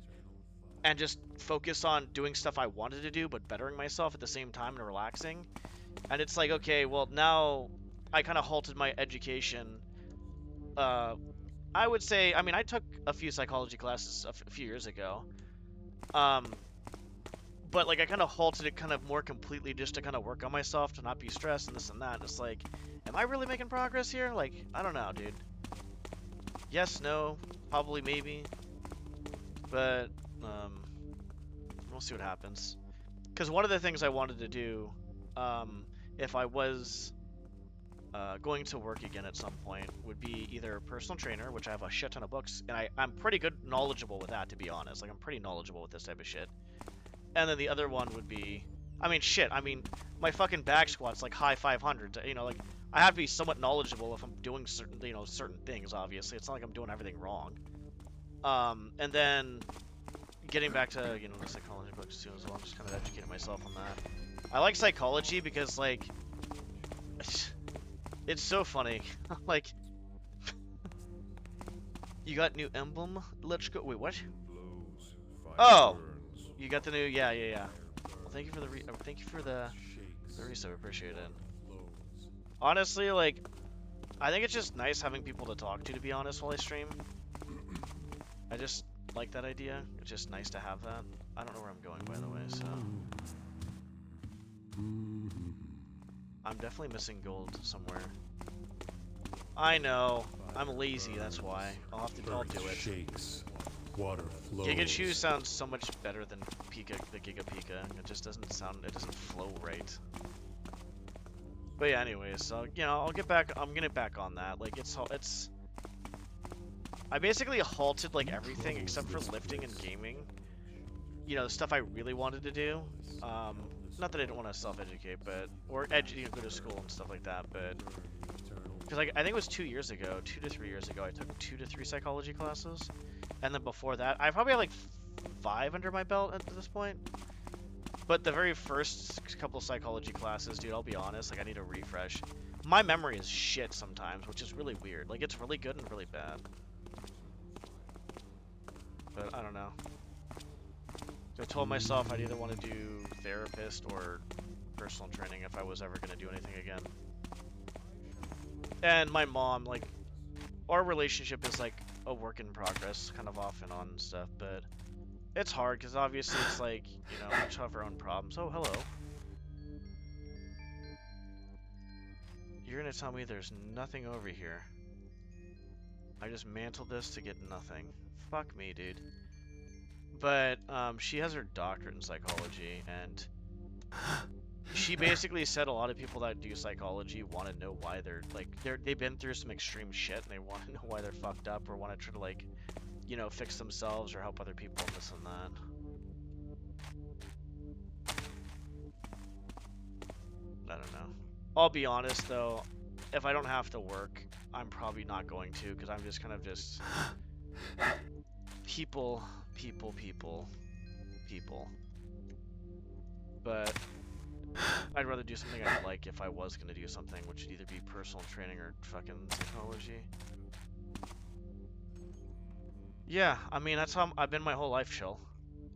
and just focus on doing stuff I wanted to do, but bettering myself at the same time and relaxing. And it's like, okay, well, now I kind of halted my education. I would say, I mean, I took a few psychology classes a few years ago. But, like, I kind of halted it kind of more completely just to kind of work on myself, to not be stressed and this and that. And it's like, am I really making progress here? Like, I don't know, dude. Yes, no, probably, maybe. But, we'll see what happens. Because one of the things I wanted to do, if I was going to work again at some point, would be either a personal trainer, which I have a shit ton of books, and I'm pretty good knowledgeable with that, to be honest. Like, I'm pretty knowledgeable with this type of shit. And then the other one would be, I mean, shit, I mean, my fucking back squat's like high 500s, you know, like, I have to be somewhat knowledgeable if I'm doing certain, you know, certain things, obviously. It's not like I'm doing everything wrong. And then getting back to, you know, the psychology books too as well, just kind of educating myself on that. I like psychology because, like, it's so funny. Like, you got new emblem? Let's go. Wait, what? Oh, you got the new. Yeah. Well, thank you for the reset. Appreciate it. Honestly, like, I think it's just nice having people to talk to be honest, while I stream. I just like that idea. It's just nice to have that. I don't know where I'm going, by the way, so. I'm definitely missing gold somewhere. I know. I'm lazy, that's why. I'll do it. Shakes. Water flows. Giga Chew sounds so much better than Pika, the Giga Pika. It just doesn't flow right. But yeah, anyways, so, you know, I'm gonna back on that. Like, I basically halted, like, everything except for lifting and gaming. You know, the stuff I really wanted to do. Not that I didn't want to self-educate, but, or go to school and stuff like that, but, because, like, I think it was 2 to 3 years ago, I took 2 to 3 psychology classes, and then before that, I probably had, like, 5 under my belt at this point. But the very first couple psychology classes, dude, I'll be honest, like, I need a refresh. My memory is shit sometimes, which is really weird. Like, it's really good and really bad. But I don't know. So I told myself I'd either want to do therapist or personal training if I was ever going to do anything again. And my mom, like, our relationship is like a work in progress, kind of off and on and stuff, but it's hard because obviously it's like, you know, we each have our own problems. Oh, hello. You're going to tell me there's nothing over here. I just mantled this to get nothing. Fuck me, dude. But she has her doctorate in psychology, and she basically said a lot of people that do psychology want to know why they've been through some extreme shit, and they want to know why they're fucked up, or want to try to, like, you know, fix themselves or help other people and this and that. don't know. I'll be honest though, if I don't have to work, I'm probably not going to, because I'm just kind of just people. But I'd rather do something I like if I was gonna do something, which would either be personal training or fucking technology. Yeah, I mean, that's how I've been my whole life, chill.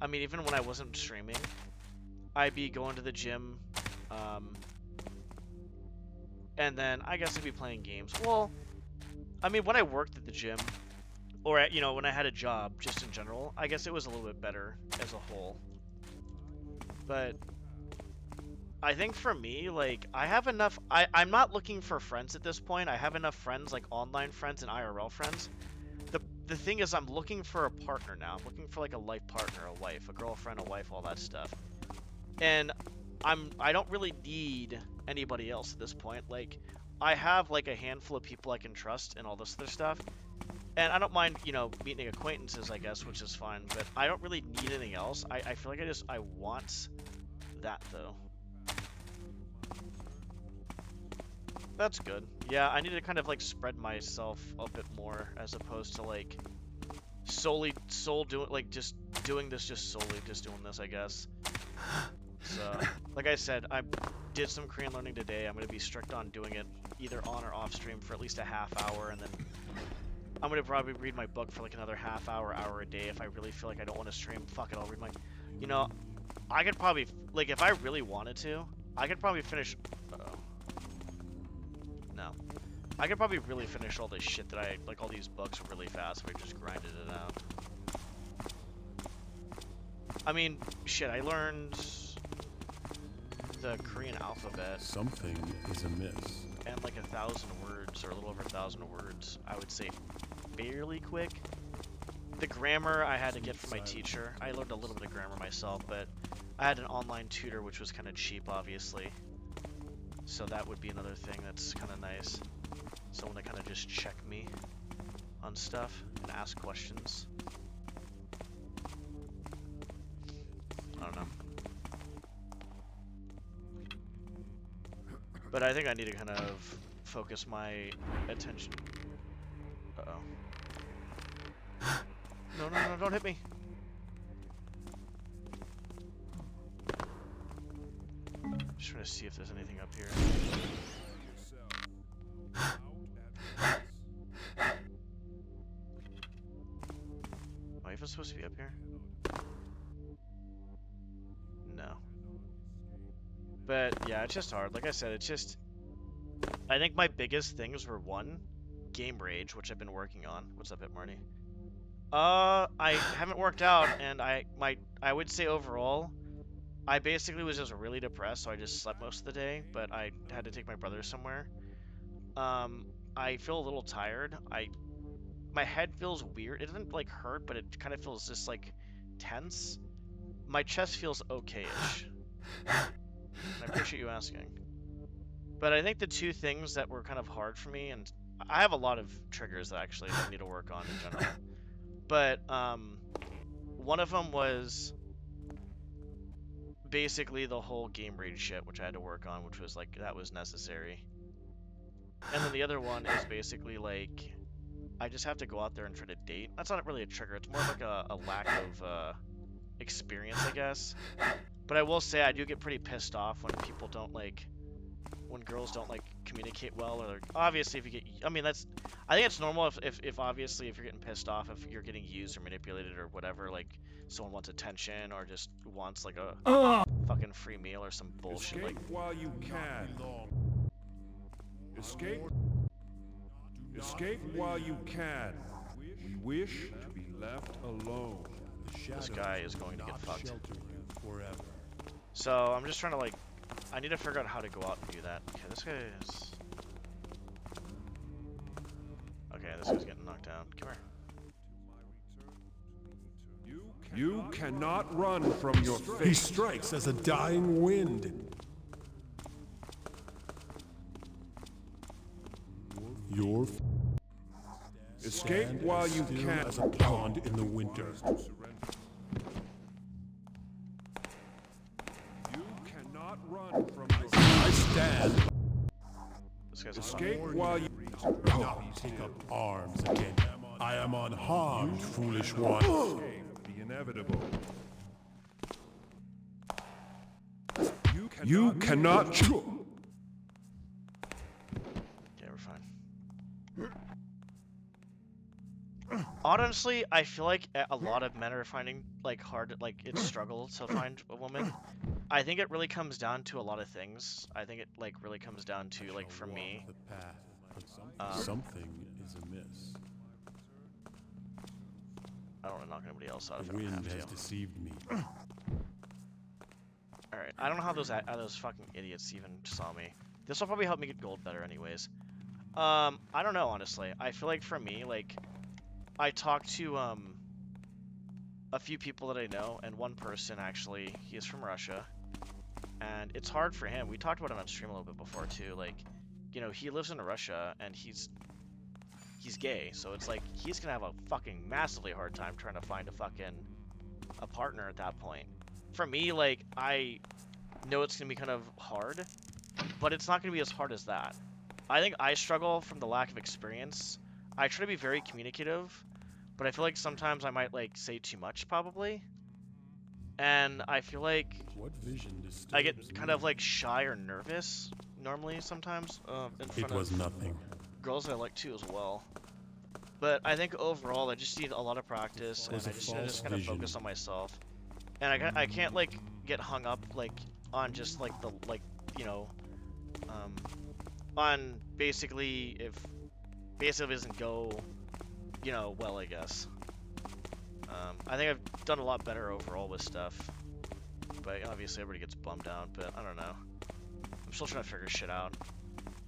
I mean, even when I wasn't streaming, I'd be going to the gym, and then I guess I'd be playing games. Well, I mean, when I worked at the gym, or at, you know, when I had a job, just in general, I guess it was a little bit better as a whole. But I think for me, like, I have enough, I'm not looking for friends at this point. I have enough friends, like online friends and IRL friends. The thing is, I'm looking for a partner now. I'm looking for like a life partner, a wife, a girlfriend, a wife, all that stuff. And I don't really need anybody else at this point. Like, I have like a handful of people I can trust and all this other stuff. And I don't mind, you know, meeting acquaintances, I guess, which is fine. But I don't really need anything else. I feel like I want that though. That's good. Yeah, I need to kind of like spread myself a bit more as opposed to like just doing this I guess. So, like I said, I did some Korean learning today. I'm going to be strict on doing it either on or off stream for at least a half hour, and then I'm going to probably read my book for like another half hour, hour a day if I really feel like I don't want to stream. Fuck it, I'll read my... You know, I could probably... Like, if I really wanted to, I could probably finish... Uh-oh. No. I could probably really finish all this shit that like all these books really fast if I just grinded it out. I mean, shit, I learned the Korean alphabet. Something is amiss. And like 1,000 words, or a little over 1,000 words, I would say fairly quick. The grammar I had to get from my teacher. I learned a little bit of grammar myself, but I had an online tutor which was kind of cheap, obviously. So that would be another thing that's kind of nice. Someone to kind of just check me on stuff and ask questions. I don't know. But I think I need to kind of focus my attention. Uh-oh. No, don't hit me. Just trying to see if there's anything up here. Am I even supposed to be up here? No. But yeah, it's just hard. Like I said, it's just... I think my biggest things were, one, game rage, which I've been working on. What's up, Marty? I haven't worked out, and I would say overall, I basically was just really depressed, so I just slept most of the day, but I had to take my brother somewhere. I feel a little tired. My head feels weird. It doesn't like hurt, but it kind of feels just like tense. My chest feels okay-ish. I appreciate you asking. But I think the two things that were kind of hard for me, and I have a lot of triggers that actually I need to work on in general. But one of them was basically the whole game rage shit, which I had to work on, which was like, that was necessary. And then the other one is basically like, I just have to go out there and try to date. That's not really a trigger, it's more like a lack of experience, I guess. But I will say I do get pretty pissed off when people don't like, when girls don't like communicate well, or obviously if you get, I mean that's, I think it's normal if obviously if you're getting pissed off, if you're getting used or manipulated or whatever, like someone wants attention or just wants like a fucking free meal or some bullshit. Escape Like, while you can. Escape. Escape while you can. We wish to be left alone. this guy is going to get fucked. Shelter you forever. So I'm just trying to like, I need to figure out how to go out and do that. Okay, this guy is... Okay, this guy's getting knocked down. Come here. You cannot run from your fate. He strikes as a dying wind. Your Escape while you still can. as a pond in the winter. You cannot run from your I stand. This guy's Escape while you... Do not take up arms again. I am unharmed, foolish one. The inevitable. You cannot... Yeah, we're fine. Honestly, I feel like a lot of men are finding like hard, like it's struggle to find a woman. I think it really comes down to a lot of things. I think it like really comes down to like for me. The path, but something is amiss. I don't want to knock anybody else out if The I don't wind have has to. deceived me. All right, I don't know how those fucking idiots even saw me. This will probably help me get gold better, anyways. I don't know, honestly. I feel like for me, like, I talked to a few people that I know, and one person actually, he is from Russia, and it's hard for him. We talked about it on stream a little bit before too. Like, you know, he lives in Russia and he's gay, so it's like he's gonna have a fucking massively hard time trying to find a partner at that point. For me, like, I know it's gonna be kind of hard, but it's not gonna be as hard as that. I think I struggle from the lack of experience. I try to be very communicative, but I feel like sometimes I might like say too much probably. And I feel like What vision I get disturbs kind me? of like shy or nervous normally sometimes in front It was of nothing. girls I like too as well. But I think overall I just need a lot of practice, and Was I a just need to false just kind of vision. focus on myself. And I can't like get hung up like on just like the like, you know, on basically if basically doesn't go, you know, well, I guess. I think I've done a lot better overall with stuff, but obviously everybody gets bummed out. But I don't know. I'm still trying to figure shit out.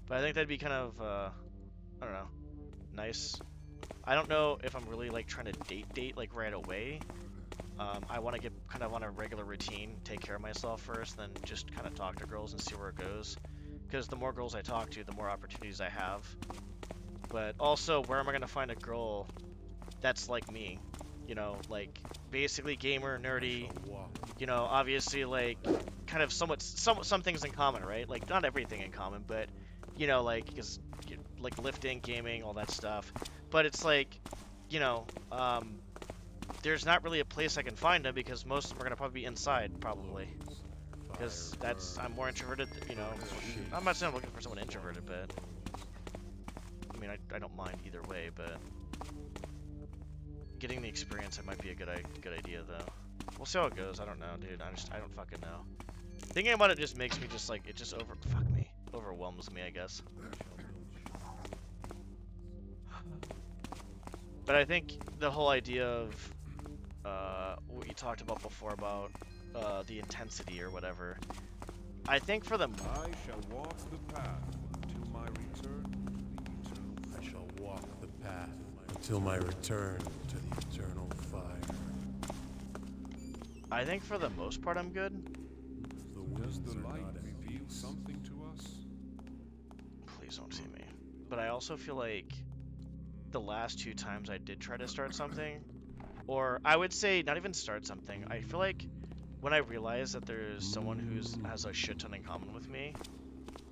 But I think that'd be kind of I don't know, nice. I don't know if I'm really like trying to date like right away. I want to get kind of on a regular routine, take care of myself first, then just kind of talk to girls and see where it goes. Because the more girls I talk to, the more opportunities I have. But also, where am I gonna find a girl that's like me? You know, like basically gamer, nerdy. You know, obviously like kind of some things in common, right? Like not everything in common, but you know, like like lifting, gaming, all that stuff. But it's like, you know, there's not really a place I can find them because most of them are gonna probably be inside, probably. Because I'm more introverted, you know. I'm not saying I'm looking for someone introverted, but I mean, I don't mind either way, but getting the experience, it might be a good idea, though. We'll see how it goes. I don't know, dude. I don't fucking know. Thinking about it just makes me just like, it just overwhelms me, I guess. But I think the whole idea of what you talked about before about the intensity or whatever, I think for the I shall walk the path until my return to the eternal. I shall walk the path until my return to the eternal fire. I think for the most part I'm good. Does the winds are light not reveal endless. something to us? Please don't see me. But I also feel like the last two times I did try to start something, or I would say not even start something, I feel like when I realize that there's someone has a shit ton in common with me,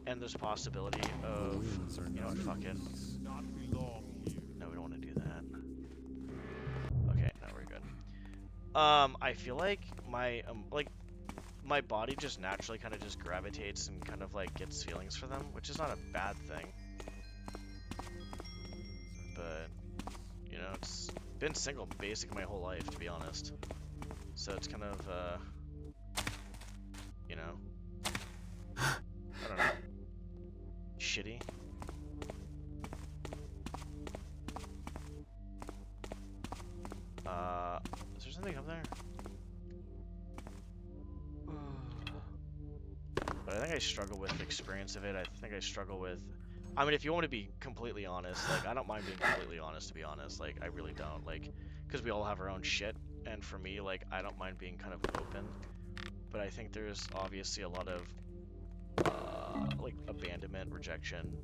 and there's possibility The of, winds are you know not what, fuck it. endless. Not belong here. No, we don't want to do that. Okay, no, we're good. I feel like my body just naturally kind of just gravitates and kind of like gets feelings for them, which is not a bad thing. But, you know, it's been single basically my whole life, to be honest. So it's kind of, you know, I don't know, shitty. Is there something up there? But I think I struggle with the experience of it. I think I struggle with, I mean, if you want to be completely honest, like, I don't mind being completely honest, to be honest. Like, I really don't. Like, because we all have our own shit. And for me, like, I don't mind being kind of open. But I think there's obviously a lot of, like, abandonment, rejection,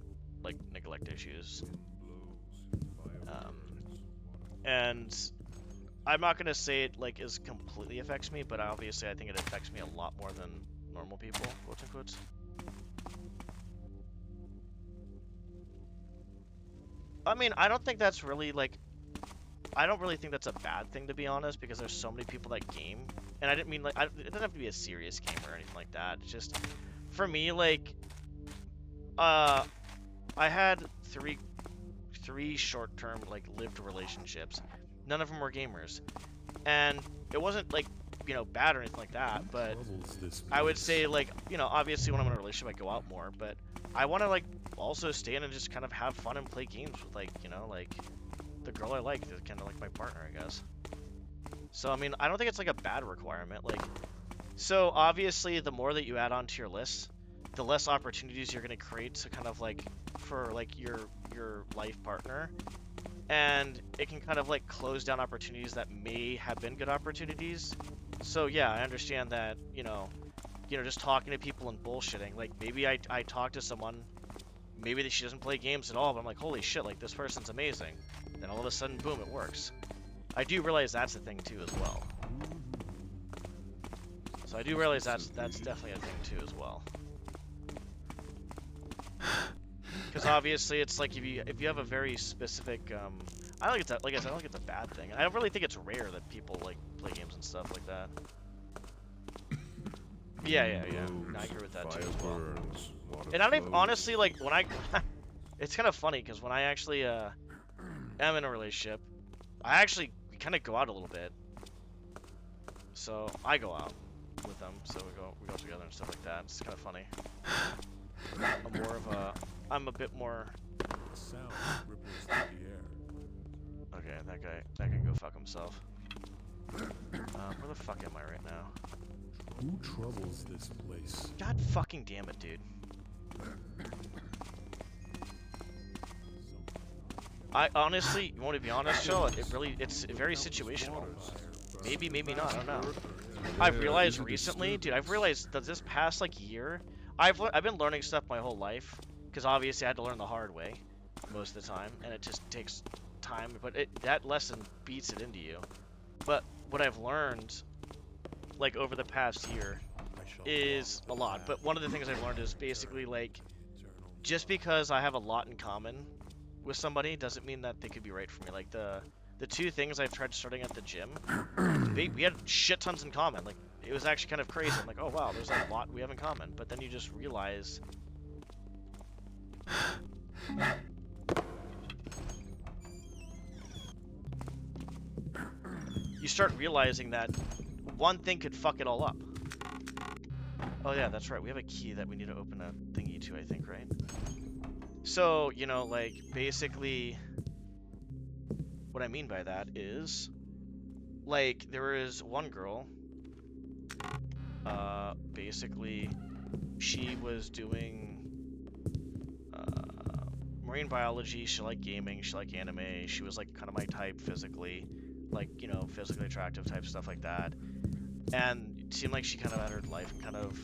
like, neglect issues. And I'm not going to say it, like, is completely affects me, but obviously I think it affects me a lot more than normal people, quote unquote. I mean, I don't think that's really like, I don't really think that's a bad thing, to be honest, because there's so many people that game, and I didn't mean like, it doesn't have to be a serious game or anything like that. It's just, for me, like, I had three short-term like lived relationships. None of them were gamers, and it wasn't like, you know, bad or anything like that, but I would say, like, you know, obviously when I'm in a relationship I go out more, but I want to like also stay in and just kind of have fun and play games with, like, you know, like the girl I like, that's kind of like my partner, I guess. So I mean, I don't think it's like a bad requirement. Like, so obviously the more that you add onto your list, the less opportunities you're going to create to kind of like for like your life partner, and it can kind of like close down opportunities that may have been good opportunities. So yeah, I understand that, you know, just talking to people and bullshitting. Like, maybe I talk to someone, maybe that she doesn't play games at all, but I'm like, holy shit, like, this person's amazing. Then all of a sudden, boom, it works. I do realize that's a thing too as well. So I do realize that's definitely a thing too as well. Because obviously, it's like if you have a very specific, I don't think it's like I said, I don't think it's a bad thing. I don't really think it's rare that people like play games and stuff like that. Yeah. No, I agree with that too as well. And I don't even, honestly, like, when I, it's kind of funny because when I actually am in a relationship, we kind of go out a little bit. So I go out with them, so we go together and stuff like that. It's kind of funny. I'm a bit more. Sound ripples through the air. Okay, that can go fuck himself. Where the fuck am I right now? Who troubles this place? God fucking damn it, dude. I honestly, you want to be honest, Joe? It's very situational. Maybe not. I don't know. I've realized recently, dude. I've realized that this past like year, I've been learning stuff my whole life, because obviously I had to learn the hard way most of the time, and it just takes time. But that lesson beats it into you. But what I've learned, like, over the past year, is a lot. But one of the things I've learned is basically, like, just because I have a lot in common with somebody doesn't mean that they could be right for me. Like, the two things I've tried starting at the gym, we had shit tons in common. Like, it was actually kind of crazy. I'm like, oh wow, there's a lot we have in common. But then you just realize, you start realizing that one thing could fuck it all up. Oh yeah, that's right. We have a key that we need to open a thingy to, I think, right? So, you know, like, basically, what I mean by that is, like, there is one girl, basically, she was doing, marine biology. She liked gaming, she liked anime, she was, like, kind of my type physically, like, you know, physically attractive type stuff like that, and it seemed like she kind of had her life kind of,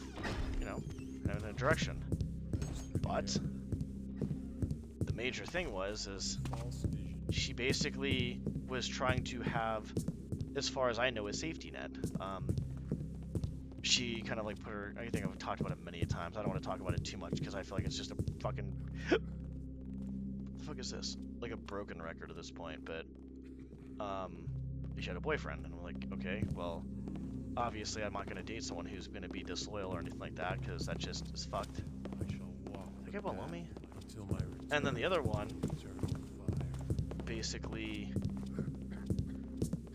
you know, kind of in a direction. But the major thing is she basically was trying to have, as far as I know, a safety net. She kind of like put her, I think I've talked about it many times. I don't want to talk about it too much because I feel like it's just a fucking, what the fuck is this? Like a broken record at this point, but she had a boyfriend, and we're like, okay, well, obviously I'm not going to date someone who's going to be disloyal or anything like that, because that just is fucked. I shall walk The guy below me? until my return. And then the other one, Eternal fire. basically,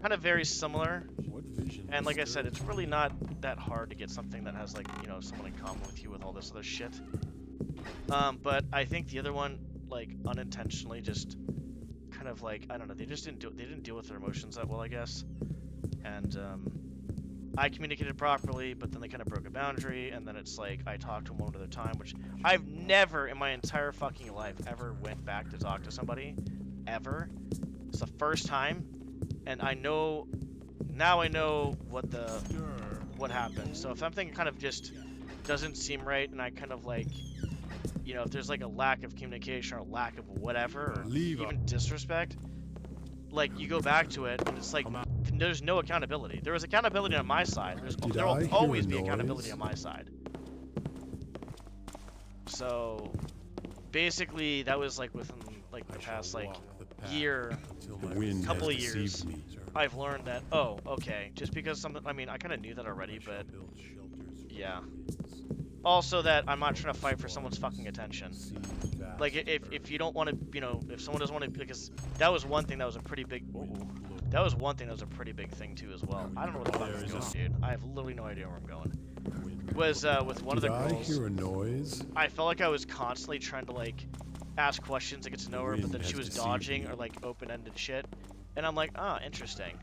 kind of very similar. What vision And like I said, disturbs it's really not that hard to get something that has, like, you know, someone in common with you with all this other shit. But I think the other one, like, unintentionally just kind of like, I don't know, they didn't deal with their emotions that well, I guess. And I communicated properly, but then they kind of broke a boundary, and then it's like I talked to them one other time, which I've never in my entire fucking life ever went back to talk to somebody, ever. It's the first time, and I know what happened. So if something kind of just doesn't seem right, and I kind of like, you know, if there's like a lack of communication or a lack of whatever, or even disrespect, like, you go back to it, and it's like, there's no accountability. There was accountability on my side. There will always be accountability on my side. So basically, that was like within like the I shall past like walk the path year, until the wind couple has of years, deceived me. I've learned that, oh, okay, just because something, I mean, I kind of knew that already, I shall but build shelters from yeah. the winds. Also that I'm not trying to fight for someone's fucking attention. See the vast Like, if you don't want to, you know, if someone doesn't want to, because that was one thing that was a pretty big, that was one thing that was a pretty big thing too as well. I don't know where the fuck I'm going, dude. I have literally no idea where I'm going. Was, with one of the Did I girls, hear a noise? I felt like I was constantly trying to, like, ask questions to get to know her, but then she was dodging or, like, open-ended shit. And I'm like, ah, interesting.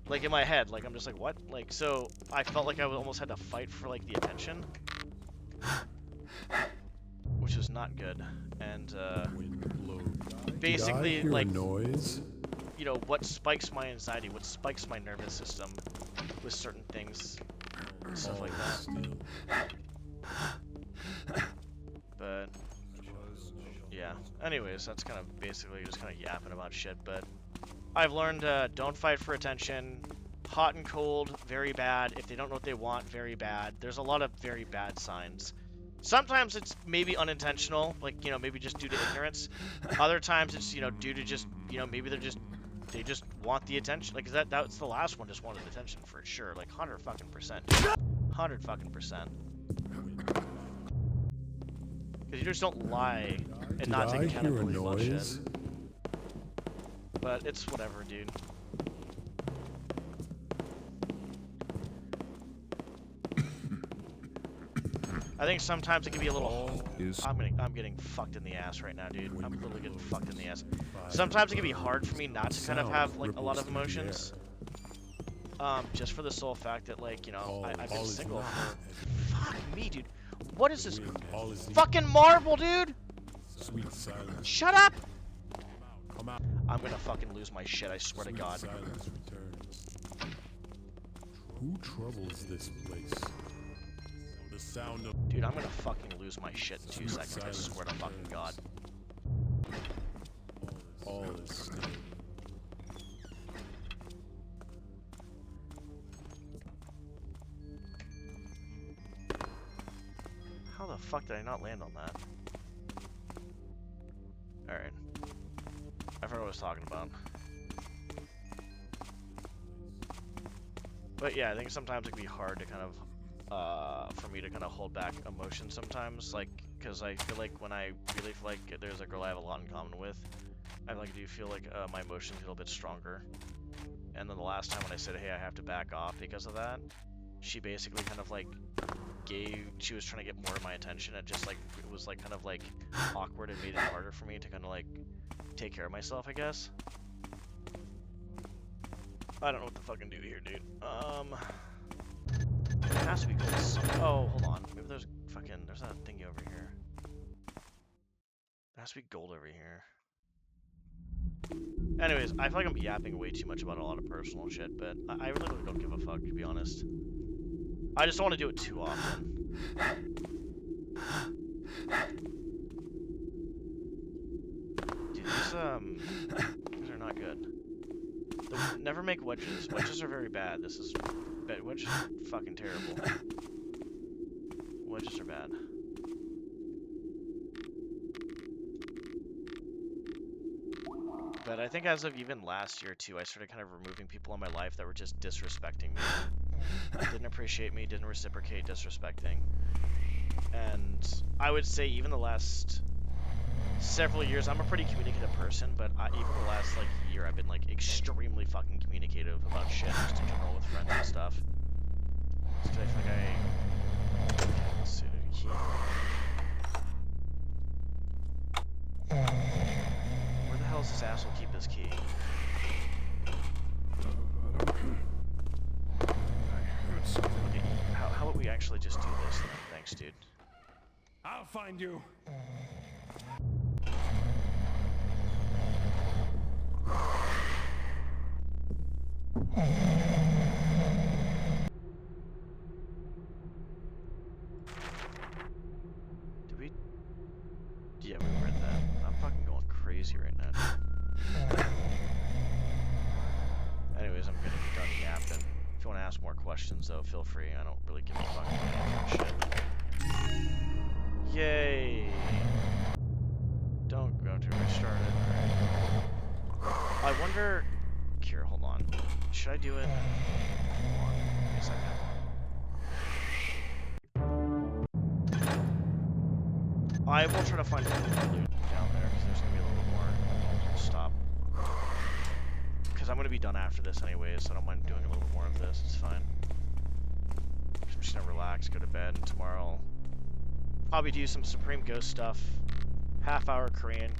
Like, in my head, like, I'm just like, what? Like, so, I felt like I almost had to fight for, like, the attention. Which was not good. And, basically, like, noise? you know, what spikes my anxiety, what spikes my nervous system with certain things, stuff like that. But, yeah. Anyways, that's kind of basically just kind of yapping about shit, but I've learned, don't fight for attention. Hot and cold, very bad. If they don't know what they want, very bad. There's a lot of very bad signs. Sometimes it's maybe unintentional, like, you know, maybe just due to ignorance. Other times it's, you know, due to just, you know, maybe they just want the attention. Like, that's the last one, just wanted attention for sure. Like, 100 fucking percent. 100 fucking percent. Because you just don't lie and not take accountability about shit. But it's whatever, dude. I think sometimes it can be a little. I'm getting fucked in the ass right now, dude. I'm literally getting fucked in the ass. Sometimes it can be hard for me not to kind of have like a lot of emotions. Just for the sole fact that, like, you know, I've been single for. Fuck me, dude. What is this fucking marble, dude? Sweet silence. Shut up! Come out. I'm gonna fucking lose my shit, I swear to God. Silence returns. Who troubles this place? The sound of Dude, I'm gonna fucking lose my shit in 2 seconds, I swear to fucking God. all is still. How the fuck did I not land on that? Alright. I forgot what I was talking about. But yeah, I think sometimes it can be hard to kind of, for me to kind of hold back emotions sometimes, like, because I feel like when I really feel like there's a girl I have a lot in common with, I like do feel like my emotions feel a bit stronger. And then the last time when I said, hey, I have to back off because of that, she basically kind of like she was trying to get more of my attention. It just like, it was like kind of like awkward and made it harder for me to kind of like take care of myself, I guess. I don't know what to fucking do here, dude. It has to be gold. Oh, hold on. Maybe there's that thingy over here. There has to be gold over here. Anyways, I feel like I'm yapping way too much about a lot of personal shit, but I really don't give a fuck, to be honest. I just don't want to do it too often. Dude, these are not good. Never make wedges. Wedges are very bad. Wedges are fucking terrible. Wedges are bad. But I think as of even last year too, I started kind of removing people in my life that were just disrespecting me. Didn't appreciate me, didn't reciprocate, disrespecting. And I would say even the last several years, I'm a pretty communicative person, but even the last like year, I've been like extremely fucking communicative about shit, just in general with friends and stuff. Because I feel like let's see, key. Where the hell does this asshole keep his key? Okay, how about we actually just do this then? Thanks, dude. I'll find you. Did we? Yeah, we read that. I'm fucking going crazy right now. Anyways, I'm gonna be done yapping. If you want to ask more questions, though, feel free. I don't really give a fuck about shit. Yay! Don't go to restart it. Alright. wonder... Here, hold on. Should I do it? Hold on. Give me a second. I will try to find a little more loot down there, because there's going to be a little bit more. I'll stop. Because I'm going to be done after this anyways, so I don't mind doing a little bit more of this. It's fine. I'm just going to relax, go to bed, and tomorrow I'll probably do some Supreme Ghost stuff. Half-hour Korean.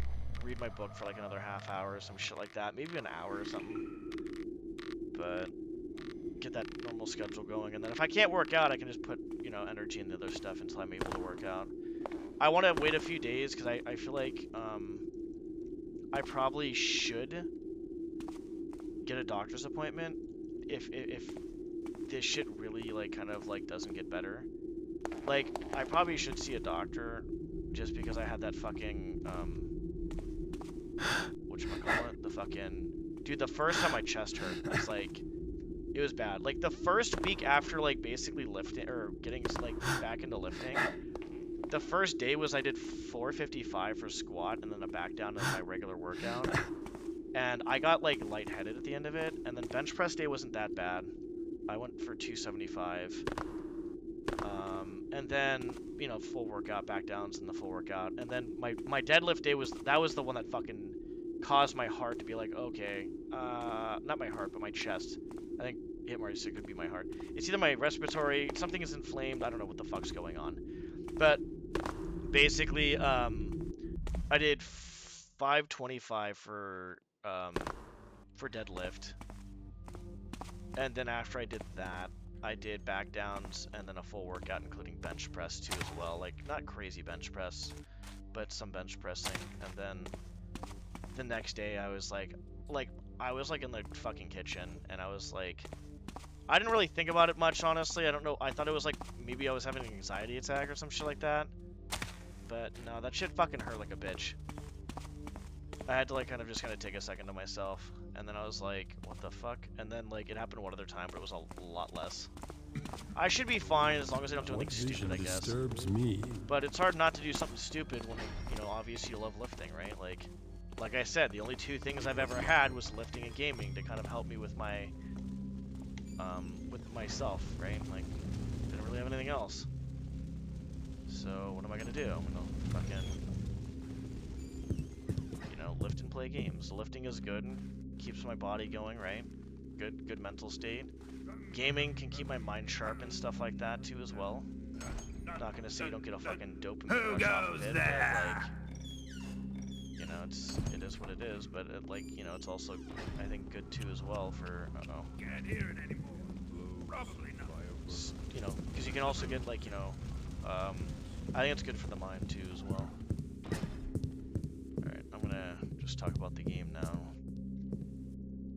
Read my book for like another half hour, some shit like that. Maybe an hour or something. But get that normal schedule going. And then if I can't work out, I can just put, you know, energy in the other stuff until I'm able to work out. I want to wait a few days because I feel like I probably should get a doctor's appointment if this shit really like kind of like doesn't get better. Like I probably should see a doctor just because I had that fucking whatchamacallit, the fucking dude, the first time my chest hurt, it's like it was bad. Like the first week after like basically lifting or getting like back into lifting, the first day was I did 455 for squat and then a back down to my regular workout. And I got like lightheaded at the end of it. And then bench press day wasn't that bad. I went for 275. And then, you know, full workout, back downs and the full workout. And then my deadlift day was the one that fucking caused my heart to be like, okay, not my heart, but my chest. I think hit where I said it could be my heart. It's either my respiratory, something is inflamed. I don't know what the fuck's going on. But basically, I did 525 for deadlift, and then after I did that, I did back downs and then a full workout, including bench press too as well. Like not crazy bench press, but some bench pressing. And then the next day, I was like I was like in the fucking kitchen, and I was like, I didn't really think about it much, honestly. I don't know. I thought it was like maybe I was having an anxiety attack or some shit like that. But no, that shit fucking hurt like a bitch. I had to like kind of take a second to myself, and then I was like, what the fuck? And then like it happened one other time, but it was a lot less. I should be fine as long as I don't do anything stupid, I guess. Disturbs me. But it's hard not to do something stupid when, you know, obviously you love lifting, right? Like I said, the only two things I've ever had was lifting and gaming to kind of help me with my with myself, right? Like didn't really have anything else. So what am I gonna do? I'm gonna fucking, you know, lift and play games. Lifting is good and keeps my body going, right? Good mental state. Gaming can keep my mind sharp and stuff like that too as well. Not gonna say you don't get a fucking dopamine rush off of it, but like, you know, it is what it is. But it, like, you know, it's also I think good too as well for Can't hear it anymore. Probably not. You know, because you can also get like, you know, I think it's good for the mind too as well. Alright, I'm gonna just talk about the game now.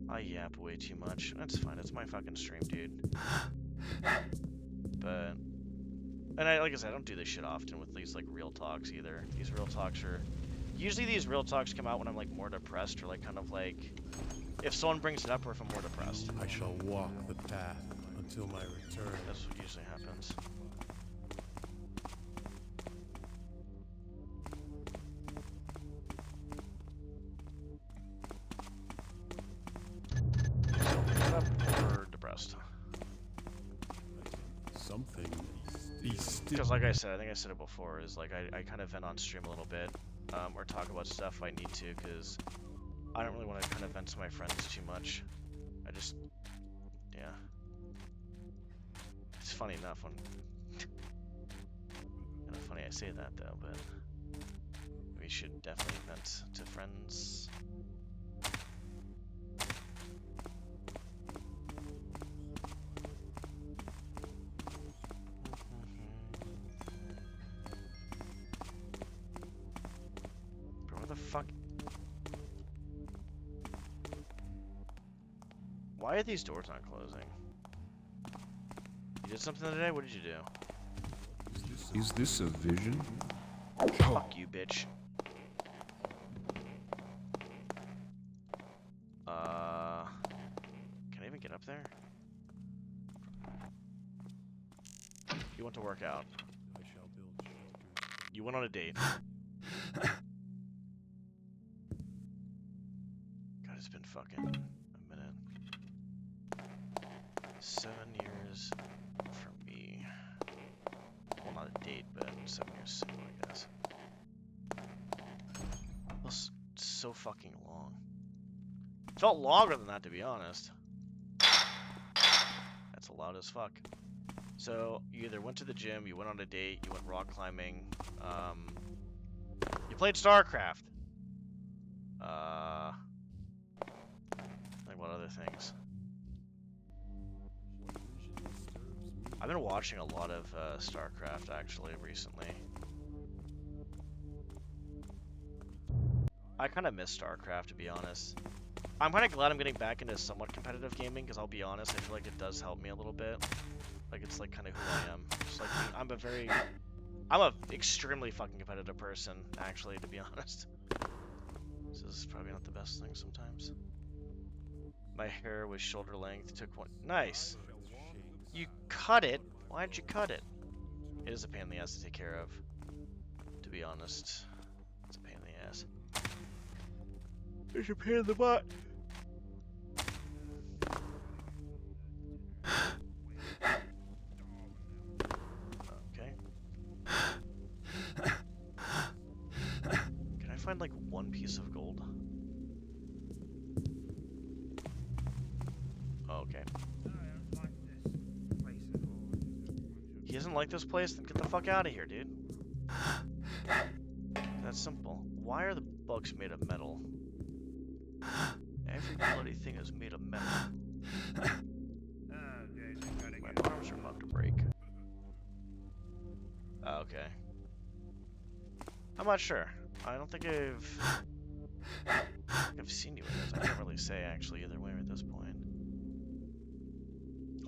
I yap way too much. That's fine, it's my fucking stream, dude. But, and like I said, I don't do this shit often with these like real talks either. These real talks are, usually these real talks come out when I'm like more depressed or like kind of like, if someone brings it up or if I'm more depressed. I shall walk the path until my return. That's what usually happens. Or depressed. Something. Be still. Because like I said, I think I said it before, is like I kind of vent on stream a little bit, or talk about stuff if I need to, because I don't really want to kind of vent to my friends too much. I just, yeah. It's funny enough when, kind of funny I say that though, but we should definitely vent to friends. Fuck. Why are these doors not closing? You did something today? What did you do? Is this a vision? Fuck you, bitch. Can I even get up there? You want to work out. I shall build shelters. You went on a date. God, it's been fucking a minute. 7 years for me. Well, not a date, but 7 years single, I guess. It was so fucking long. It felt longer than that, to be honest. That's loud as fuck. So, you either went to the gym, you went on a date, you went rock climbing, you played StarCraft. Like, what other things? I've been watching a lot of StarCraft, actually, recently. I kind of miss StarCraft, to be honest. I'm kind of glad I'm getting back into somewhat competitive gaming, because I'll be honest, I feel like it does help me a little bit. Like, it's like kind of who I am. Just like, I'm a extremely fucking competitive person, actually, to be honest. This is probably not the best thing sometimes. My hair was shoulder length, took one. Nice. You cut it? Why'd you cut it? It is a pain in the ass to take care of, to be honest. It's a pain in the ass. It's a pain in the butt. Okay. Can I find like one piece of gold? Oh, okay. He doesn't like this place? Then get the fuck out of here, dude. That's simple. Why are the bugs made of metal? Every bloody thing is made of metal. My arms are about to break. Okay. I'm not sure. I don't think I've seen you in this. I can't really say actually either way at this point.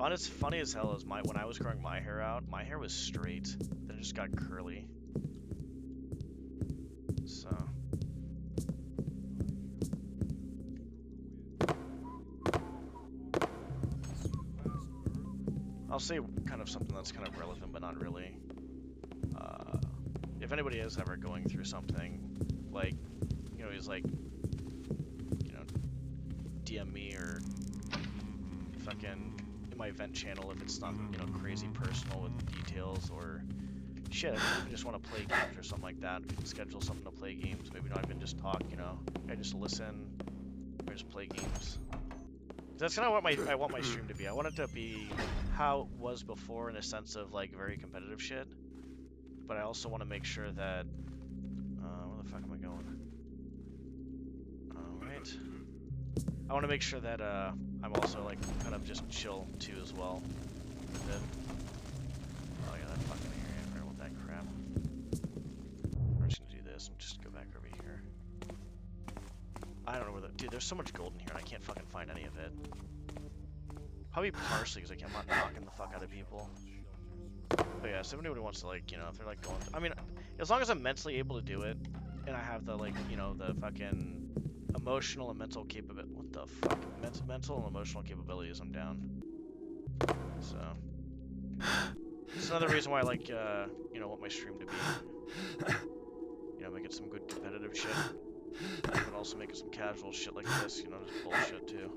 Honest, funny as hell is when I was growing my hair out, my hair was straight. Then it just got curly. So. I'll say kind of something that's kind of relevant, but not really. If anybody is ever going through something, like, you know, he's like, you know, DM me or fucking in my event channel if it's not, you know, crazy personal with details or shit. If you just want to play games or something like that, we can schedule something to play games. Maybe not even just talk, you know. I just listen or just play games. That's kind of what I want my stream to be. I want it to be how it was before in a sense of like very competitive shit. But I also want to make sure that where the fuck am I going? Alright. I want to make sure that I'm also like kind of just chill too as well. Then, oh yeah, that fucking area. I don't want that crap. I'm just gonna do this and just go back over here. I don't know where the dude. There's so much gold in here, and I can't fucking find any of it. Probably partially because I'm not knocking the fuck out of people. But yeah, so if anybody wants to like, you know, if they're like going, I mean, as long as I'm mentally able to do it, and I have the like, you know, the fucking emotional and mental capability. What the fuck? Mental and emotional capabilities, I'm down. So, it's another reason why I like, you know, want my stream to be, you know, making some good competitive shit, but also making some casual shit like this, you know, just bullshit too.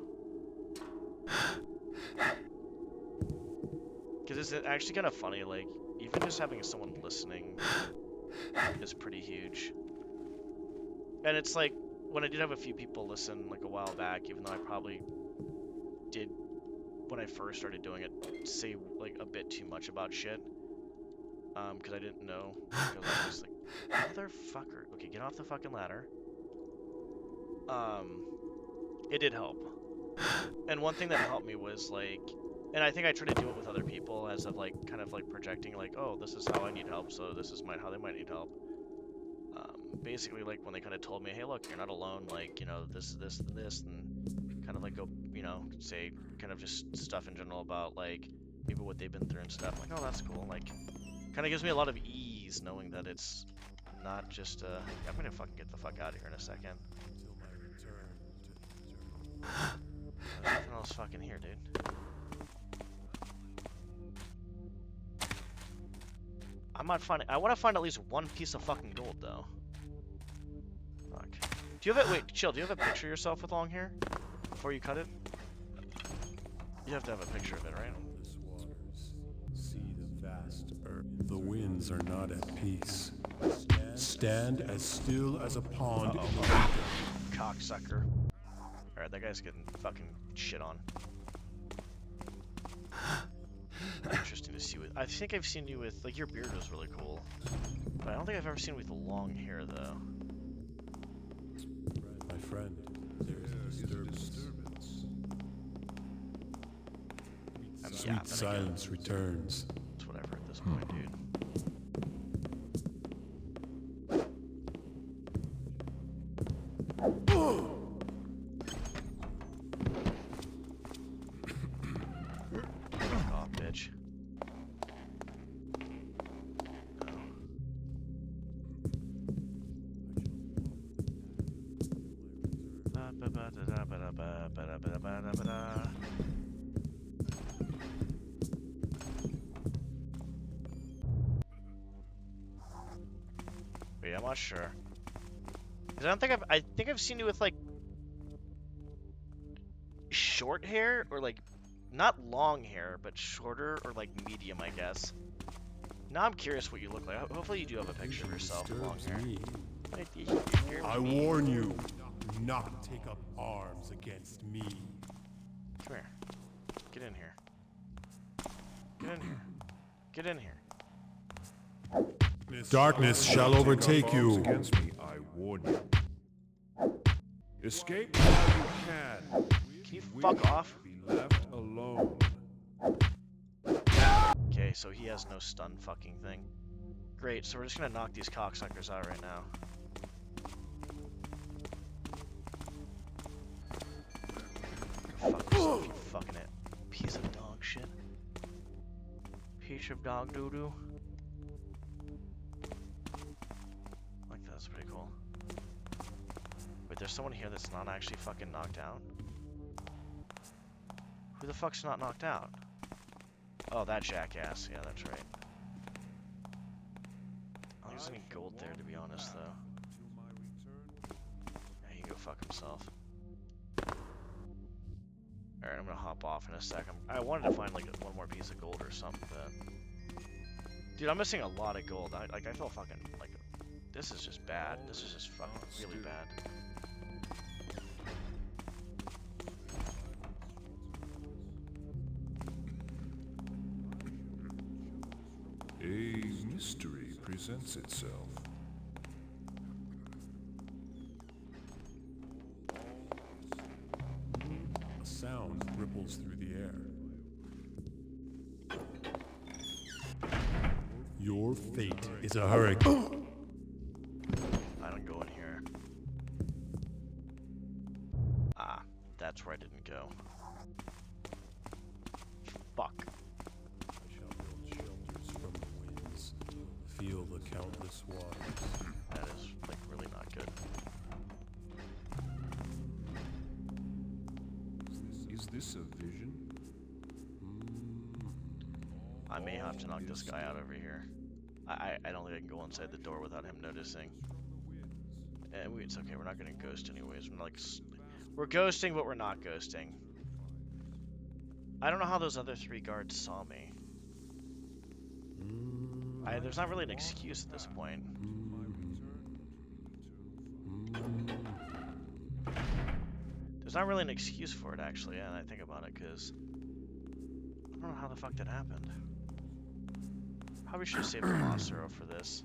Because it's actually kind of funny, like, even just having someone listening is pretty huge. And it's like, when I did have a few people listen, like, a while back, even though I probably did, when I first started doing it, say, like, a bit too much about shit. Because I didn't know. Because I was like, motherfucker. Okay, get off the fucking ladder. It did help. And one thing that helped me was, like, and I think I try to do it with other people as of, like, kind of, like, projecting, like, oh, this is how I need help, so this is how they might need help. Basically, like, when they kind of told me, hey, look, you're not alone, like, you know, this, and kind of, like, go, you know, say, kind of just stuff in general about, like, maybe what they've been through and stuff. I'm like, oh, that's cool. Like, kind of gives me a lot of ease knowing that it's not just, I'm gonna fucking get the fuck out of here in a second. There's nothing else fucking here, dude. I'm not finding. I want to find at least one piece of fucking gold, though. Fuck. Do you have it? Wait, chill. Do you have a picture of yourself with long hair? before you cut it? You have to have a picture of it, right? Countless waters, see the vast earth. The winds are not at peace. Stand as still as a pond in the winter. Cocksucker. Alright, that guy's getting fucking shit on. Interesting to see with. I think I've seen you with, like, your beard was really cool. But I don't think I've ever seen you with long hair, though. My friend, there is a disturbance. Sweet silence returns. It's whatever at this point, dude. Fuck off, bitch. Wait, I'm not sure. 'Cause I think I've seen you with, like, short hair, or, like, not long hair, but shorter, or, like, medium, I guess. Now I'm curious what you look like. Hopefully you do have a picture of yourself with long hair. Me. Wait, you're I me. warn you, do not take up arms against me. Come here. Get in here. Get in here. Get in here. Darkness shall overtake you. Against me, I warn you. Escape while you can. Can you fuck off? Be left alone. Okay, so he has no stun fucking thing. Great, so we're just gonna knock these cocksuckers out right now. Fuck yourself, you fucking it. Piece of dog shit. Piece of dog doo-doo. Like, that's pretty cool. Wait, there's someone here that's not actually fucking knocked out? Who the fuck's not knocked out? Oh, that jackass. Yeah, that's right. I don't think there's any gold there, to be honest, though. Yeah, he can go fuck himself. Alright, I'm gonna hop off in a sec. I wanted to find, like, one more piece of gold or something, but... Dude, I'm missing a lot of gold. I feel fucking, like... This is just bad. This is just fucking really bad. A mystery presents itself. A sound ripples through the air. Your fate is a hurricane. I don't go in here. Ah, that's where I didn't go. Fuck. I shall build shelters from the winds. Feel the countless waters. That is, like, really not good. Is this a vision? I may have to knock this guy out over here. I don't think I can go inside the door without him noticing. And it's okay, we're not gonna ghost anyways. We're like, we're ghosting, but we're not ghosting. I don't know how those other three guards saw me. There's not really an excuse at this point. There's not really an excuse for it, actually, yeah, I think about it, because I don't know how the fuck that happened. Probably should have saved the Mossero for this.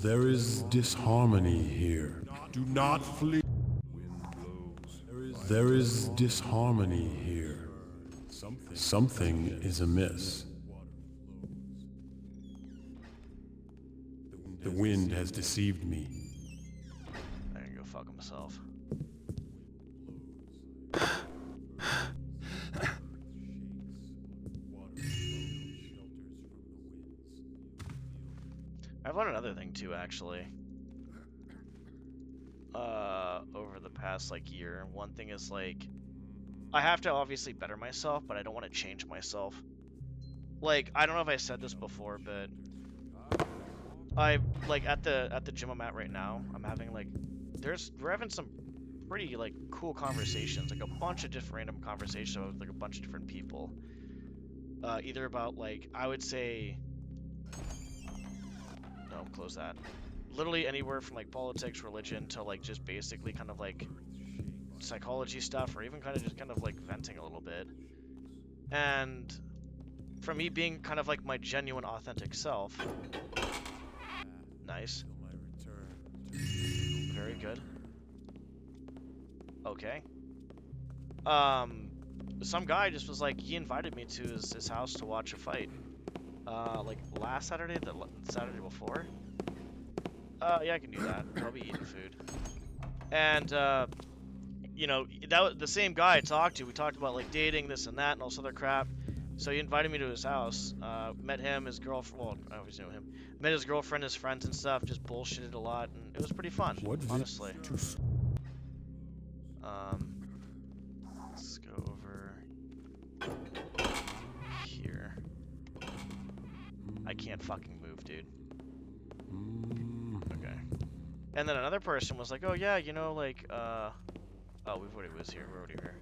There is disharmony here. Do not flee. Wind blows. There is disharmony here. Something is amiss. The wind has deceived me. I can go fuck himself. I've learned another thing too, actually. Over the past, like, year. One thing is, like, I have to obviously better myself, but I don't want to change myself. Like, I don't know if I said this before, but I like at the gym I'm at right now. I'm having like, we're having some pretty like cool conversations, like a bunch of different random conversations with like a bunch of different people. Either about like I would say, no, close that. Literally anywhere from like politics, religion to like just basically kind of like psychology stuff, or even kind of just kind of like venting a little bit. And for me being kind of like my genuine, authentic self. Nice. Very good. Okay. Some guy just was like, he invited me to his house to watch a fight. Like last Saturday, the Saturday before. Yeah, I can do that. I'll be eating food. And, you know, that was the same guy I talked to. We talked about like dating, this and that, and all this other crap. So he invited me to his house. Met him, his girlfriend. Well, I always knew him. Met his girlfriend, his friends, and stuff. Just bullshitted a lot, and it was pretty fun. Honestly. Let's go over here. I can't fucking move, dude. Okay. And then another person was like, "Oh yeah, you know, like, oh, we've already was here. We're already here."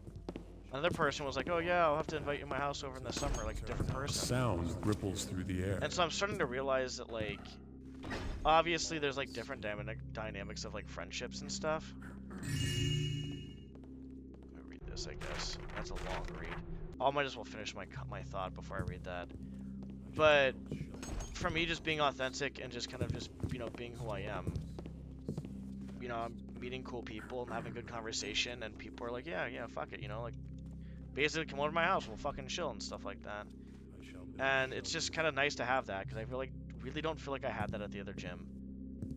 Another person was like, "Oh yeah, I'll have to invite you to my house over in the summer, like a different person." Sound ripples through the air. And so I'm starting to realize that, like, obviously there's like different dynamics of like friendships and stuff. Let me read this, I guess. That's a long read. I might as well finish my thought before I read that. But for me, just being authentic and just kind of just, you know, being who I am, you know, I'm meeting cool people and having good conversation, and people are like, yeah, fuck it, you know, like, basically come over to my house, we'll fucking chill and stuff like that. And it's just kind of nice to have that, because I really don't feel like I had that at the other gym.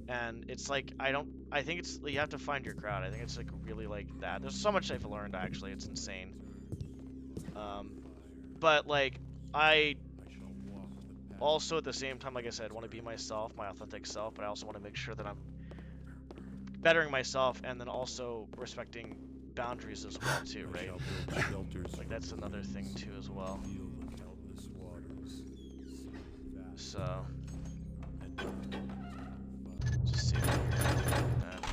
And it's like, I think it's, you have to find your crowd. I think it's like really like that. There's so much I've learned, actually. It's insane. But like, I also at the same time, like I said, want to be myself, my authentic self, but I also want to make sure that I'm bettering myself and then also respecting boundaries as well too, right? Like that's another thing too as well. So just see if I can do that.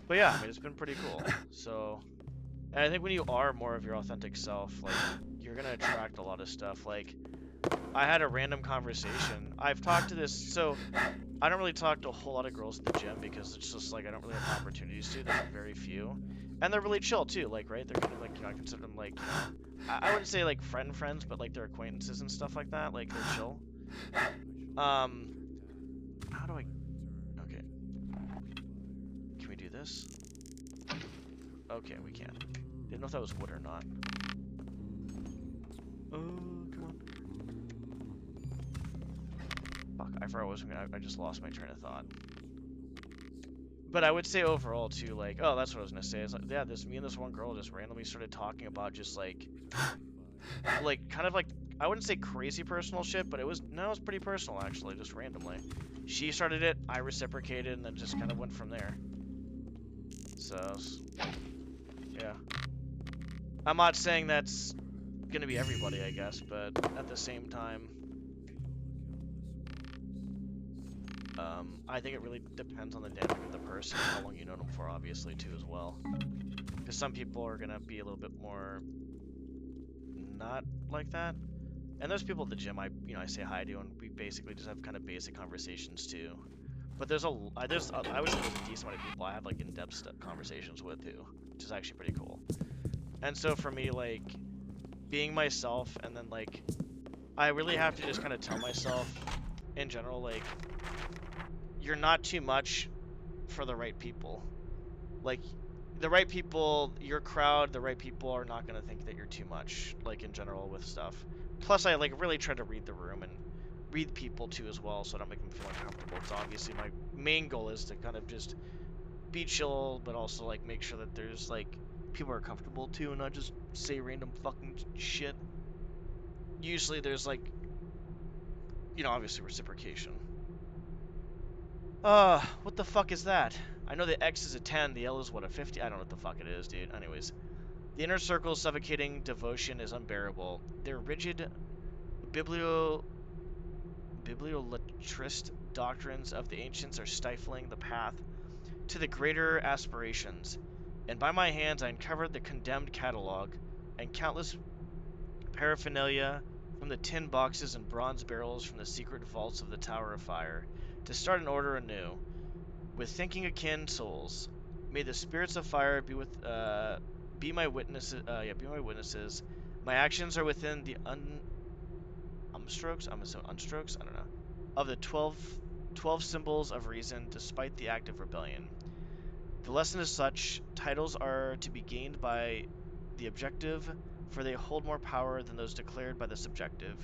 But yeah, I mean, it's been pretty cool. So, and I think when you are more of your authentic self, like, you're gonna attract a lot of stuff. Like, I had a random conversation. I've talked to this, so I don't really talk to a whole lot of girls at the gym because it's just like I don't really have opportunities to. There's very few, and they're really chill too. Like, right? They're kind of like, you know, I consider them like, you know, I wouldn't say like friends, but like they're acquaintances and stuff like that. Like they're chill. How do I? Okay. Can we do this? Okay, we can. Didn't know if that was wood or not. Oh, come on. Fuck, I forgot what I was gonna. I just lost my train of thought. But I would say overall too, like, oh, that's what I was gonna say. Is like, yeah, me and this one girl just randomly started talking about just like kind of like, I wouldn't say crazy personal shit, but it was pretty personal actually, just randomly. She started it, I reciprocated, and then just kind of went from there. So, yeah. I'm not saying that's gonna be everybody, I guess, but at the same time, I think it really depends on the dynamic of the person, how long you know them for, obviously, too, as well. Because some people are gonna be a little bit more not like that, and there's people at the gym I say hi to, and we basically just have kind of basic conversations too. But I would say there's a decent amount of people I have like in-depth conversations with too, which is actually pretty cool. And so for me, like, being myself, and then like, I really have to just kind of tell myself, in general, like, you're not too much for the right people. Like, the right people, your crowd, the right people are not going to think that you're too much, like, in general with stuff. Plus, I, like, really try to read the room and read people, too, as well, so I don't make them feel uncomfortable. Because obviously my main goal is to kind of just be chill, but also, like, make sure that there's, like, people are comfortable, too, and not just say random fucking shit. Usually there's, like, you know, obviously reciprocation. What the fuck is that? I know the X is a 10, the L is what, a 50? I don't know what the fuck it is, dude. Anyways. The inner circle's suffocating devotion is unbearable. Their rigid biblioletrist doctrines of the ancients are stifling the path to the greater aspirations, and by my hands I uncovered the Comdemned Catalog, and countless paraphernalia from the tin boxes and bronze barrels from the secret vaults of the Tower of Fire, to start an order anew, with thinking akin souls. May the spirits of fire be my witnesses. Be my witnesses. My actions are within the umstrokes. I'm assuming unstrokes. I don't know. Of the 12 symbols of reason, despite the act of rebellion. The lesson is such: titles are to be gained by the objective, for they hold more power than those declared by the subjective.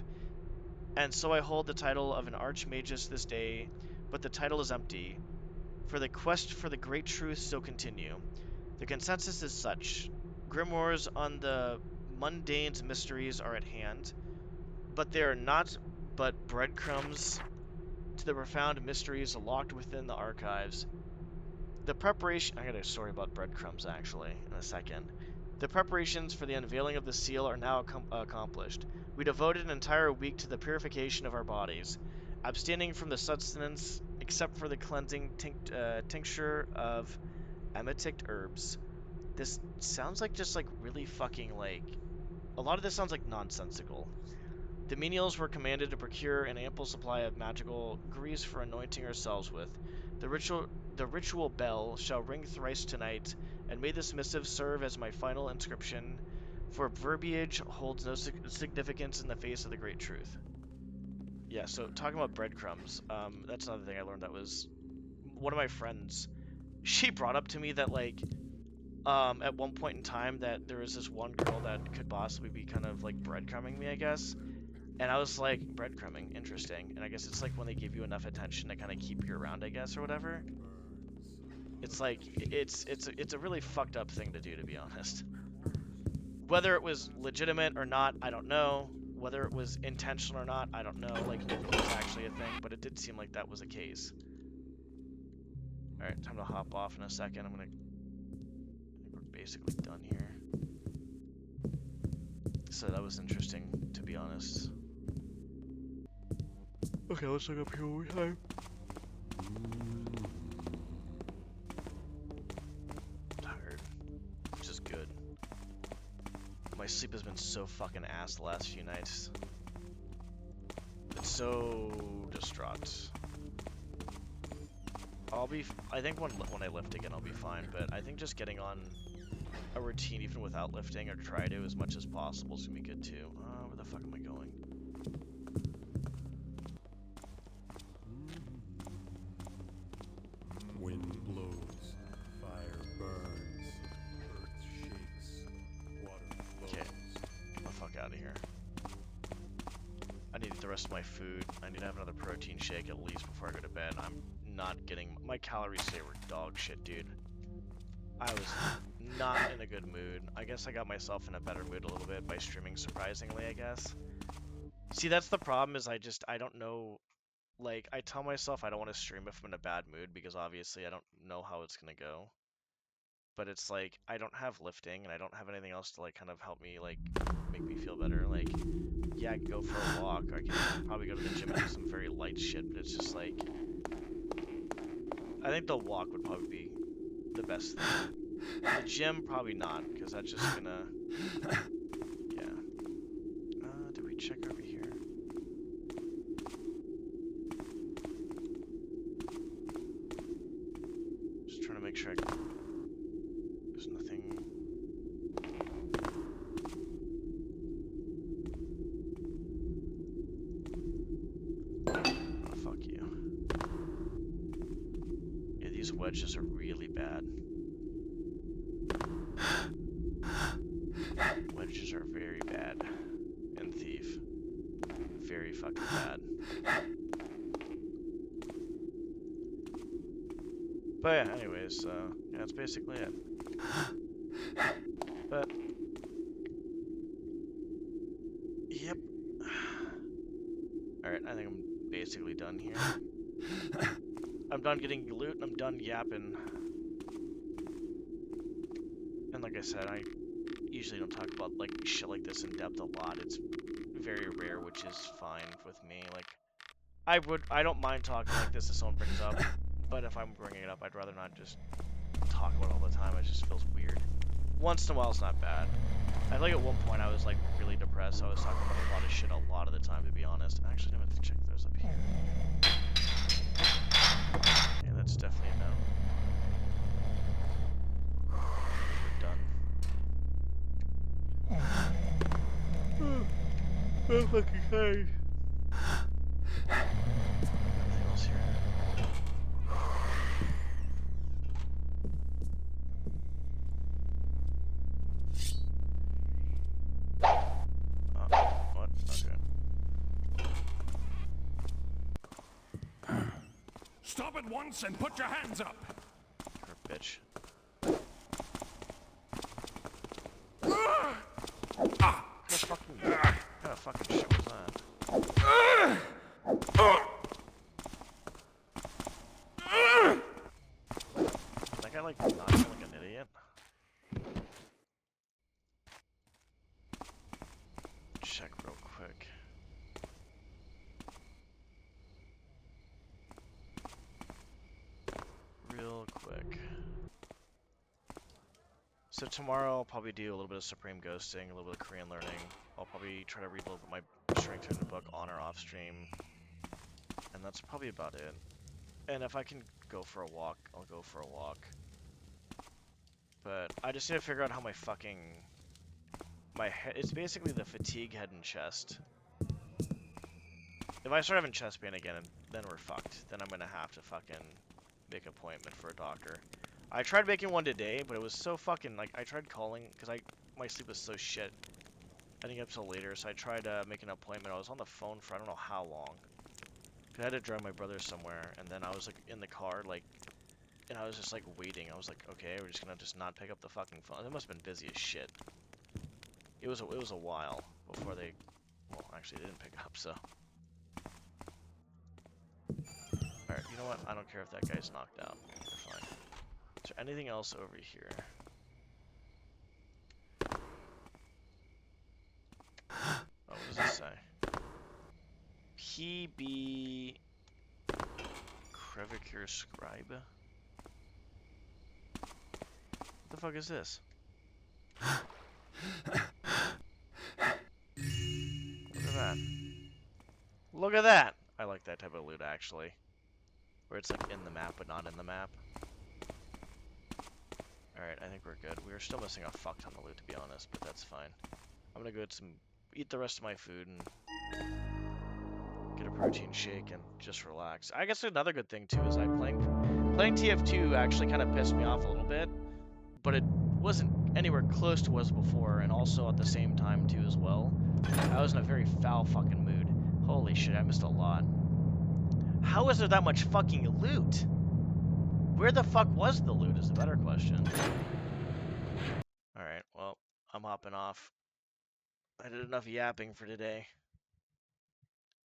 And so I hold the title of an archmagus this day, but the title is empty, for the quest for the great truth still continue. The consensus is such: grimoires on the mundane's mysteries are at hand, but they are not but breadcrumbs to the profound mysteries locked within the archives. The preparation. I got a story about breadcrumbs actually in a second. The preparations for the unveiling of the seal are now accomplished. We devoted an entire week to the purification of our bodies, abstaining from the sustenance except for the cleansing tincture of emetic herbs. This sounds like just like really fucking like. A lot of this sounds like nonsensical. The menials were commanded to procure an ample supply of magical grease for anointing ourselves with. The ritual bell shall ring thrice tonight, and may this missive serve as my final inscription, for verbiage holds no significance in the face of the great truth. Yeah, so talking about breadcrumbs, that's another thing I learned that was one of my friends. She brought up to me that like at one point in time that there was this one girl that could possibly be kind of like breadcrumbing me, I guess. And I was like, breadcrumbing, interesting. And I guess it's like when they give you enough attention to kind of keep you around, I guess, or whatever. It's like it's a really fucked up thing to do, to be honest. Whether it was legitimate or not, I don't know. Whether it was intentional or not, I don't know. Like if it was actually a thing, but it did seem like that was a case. All right, time to hop off in a second. I think we're basically done here. So that was interesting, to be honest. Okay, let's look up here one more time. I'm tired, which is good. My sleep has been so fucking ass the last few nights. It's so distraught. I think when I lift again, I'll be fine. But I think just getting on a routine, even without lifting, or try to as much as possible, is gonna be good too. Where the fuck am I going? Wind blows, fire burns, earth shakes, water flows. Okay, get the fuck out of here. I need the rest of my food. I need to have another protein shake at least before I go to bed. I'm not getting... My calories today were dog shit, dude. I was not in a good mood. I guess I got myself in a better mood a little bit by streaming, surprisingly, I guess. See, that's the problem, is I don't know... Like, I tell myself I don't want to stream if I'm in a bad mood, because obviously I don't know how it's gonna go. But it's like, I don't have lifting, and I don't have anything else to, like, kind of help me, like, make me feel better. Like, yeah, I can go for a walk, or I can probably go to the gym and do some very light shit, but it's just like... I think the walk would probably be the best thing. The gym, probably not, because that's just gonna... Yeah. Did we check over here? Just trying to make sure there's nothing... Oh, fuck you. Yeah, these wedges are really bad. Wedges are very bad. And Thief. Very fucking bad. But yeah, anyways, yeah, that's basically it. But... Yep. Alright, I think I'm basically done here. I'm done getting loot, and I'm done yapping. And like I said, I usually don't talk about like shit like this in depth a lot. It's very rare, which is fine with me. Like, I don't mind talking like this if someone brings up, but if I'm bringing it up, I'd rather not just talk about it all the time. It just feels weird. Once in a while, it's not bad. I feel like at one point I was like really depressed. So I was talking about a lot of shit a lot of the time, to be honest. Actually, I'm gonna have to check those up here. Yeah, that's definitely a no. We're done. Oh, fucking sorry. Anything else here? What? Okay. Stop at once and put your hands up! You're a bitch. What kind of fucking shit was that? That guy like knocked me like an idiot. Check real quick. Real quick. So tomorrow I'll probably do a little bit of Supreme Ghosting, a little bit of Korean learning. I'll probably try to read a little bit of my Strength Training book on or off stream. And that's probably about it. And if I can go for a walk, I'll go for a walk. But I just need to figure out how my fucking... my head... It's basically the fatigue head and chest. If I start having chest pain again, then we're fucked. Then I'm gonna have to fucking make an appointment for a doctor. I tried making one today, but it was so fucking, like, I tried calling, because my sleep was so shit. I didn't get up till later, so I tried making an appointment. I was on the phone for I don't know how long. I had to drive my brother somewhere, and then I was, like, in the car, like, and I was just, like, waiting. I was like, okay, we're just gonna just not pick up the fucking phone. It must have been busy as shit. It was a while before they, well, actually, they didn't pick up, so. Alright, you know what? I don't care if that guy's knocked out. We're fine. Is there anything else over here? Oh, what does this say? PB Crevicure Scribe? What the fuck is this? Look at that. Look at that! I like that type of loot, actually. Where it's like in the map, but not in the map. Alright, I think we're good. We are still missing a fuck ton of loot, to be honest, but that's fine. I'm gonna go eat the rest of my food and get a protein shake and just relax. I guess another good thing too is playing TF2 actually kind of pissed me off a little bit, but it wasn't anywhere close to what it was before, and also at the same time too as well. I was in a very foul fucking mood. Holy shit, I missed a lot. How is there that much fucking loot? Where the fuck was the loot is the better question. Alright, well, I'm hopping off. I did enough yapping for today.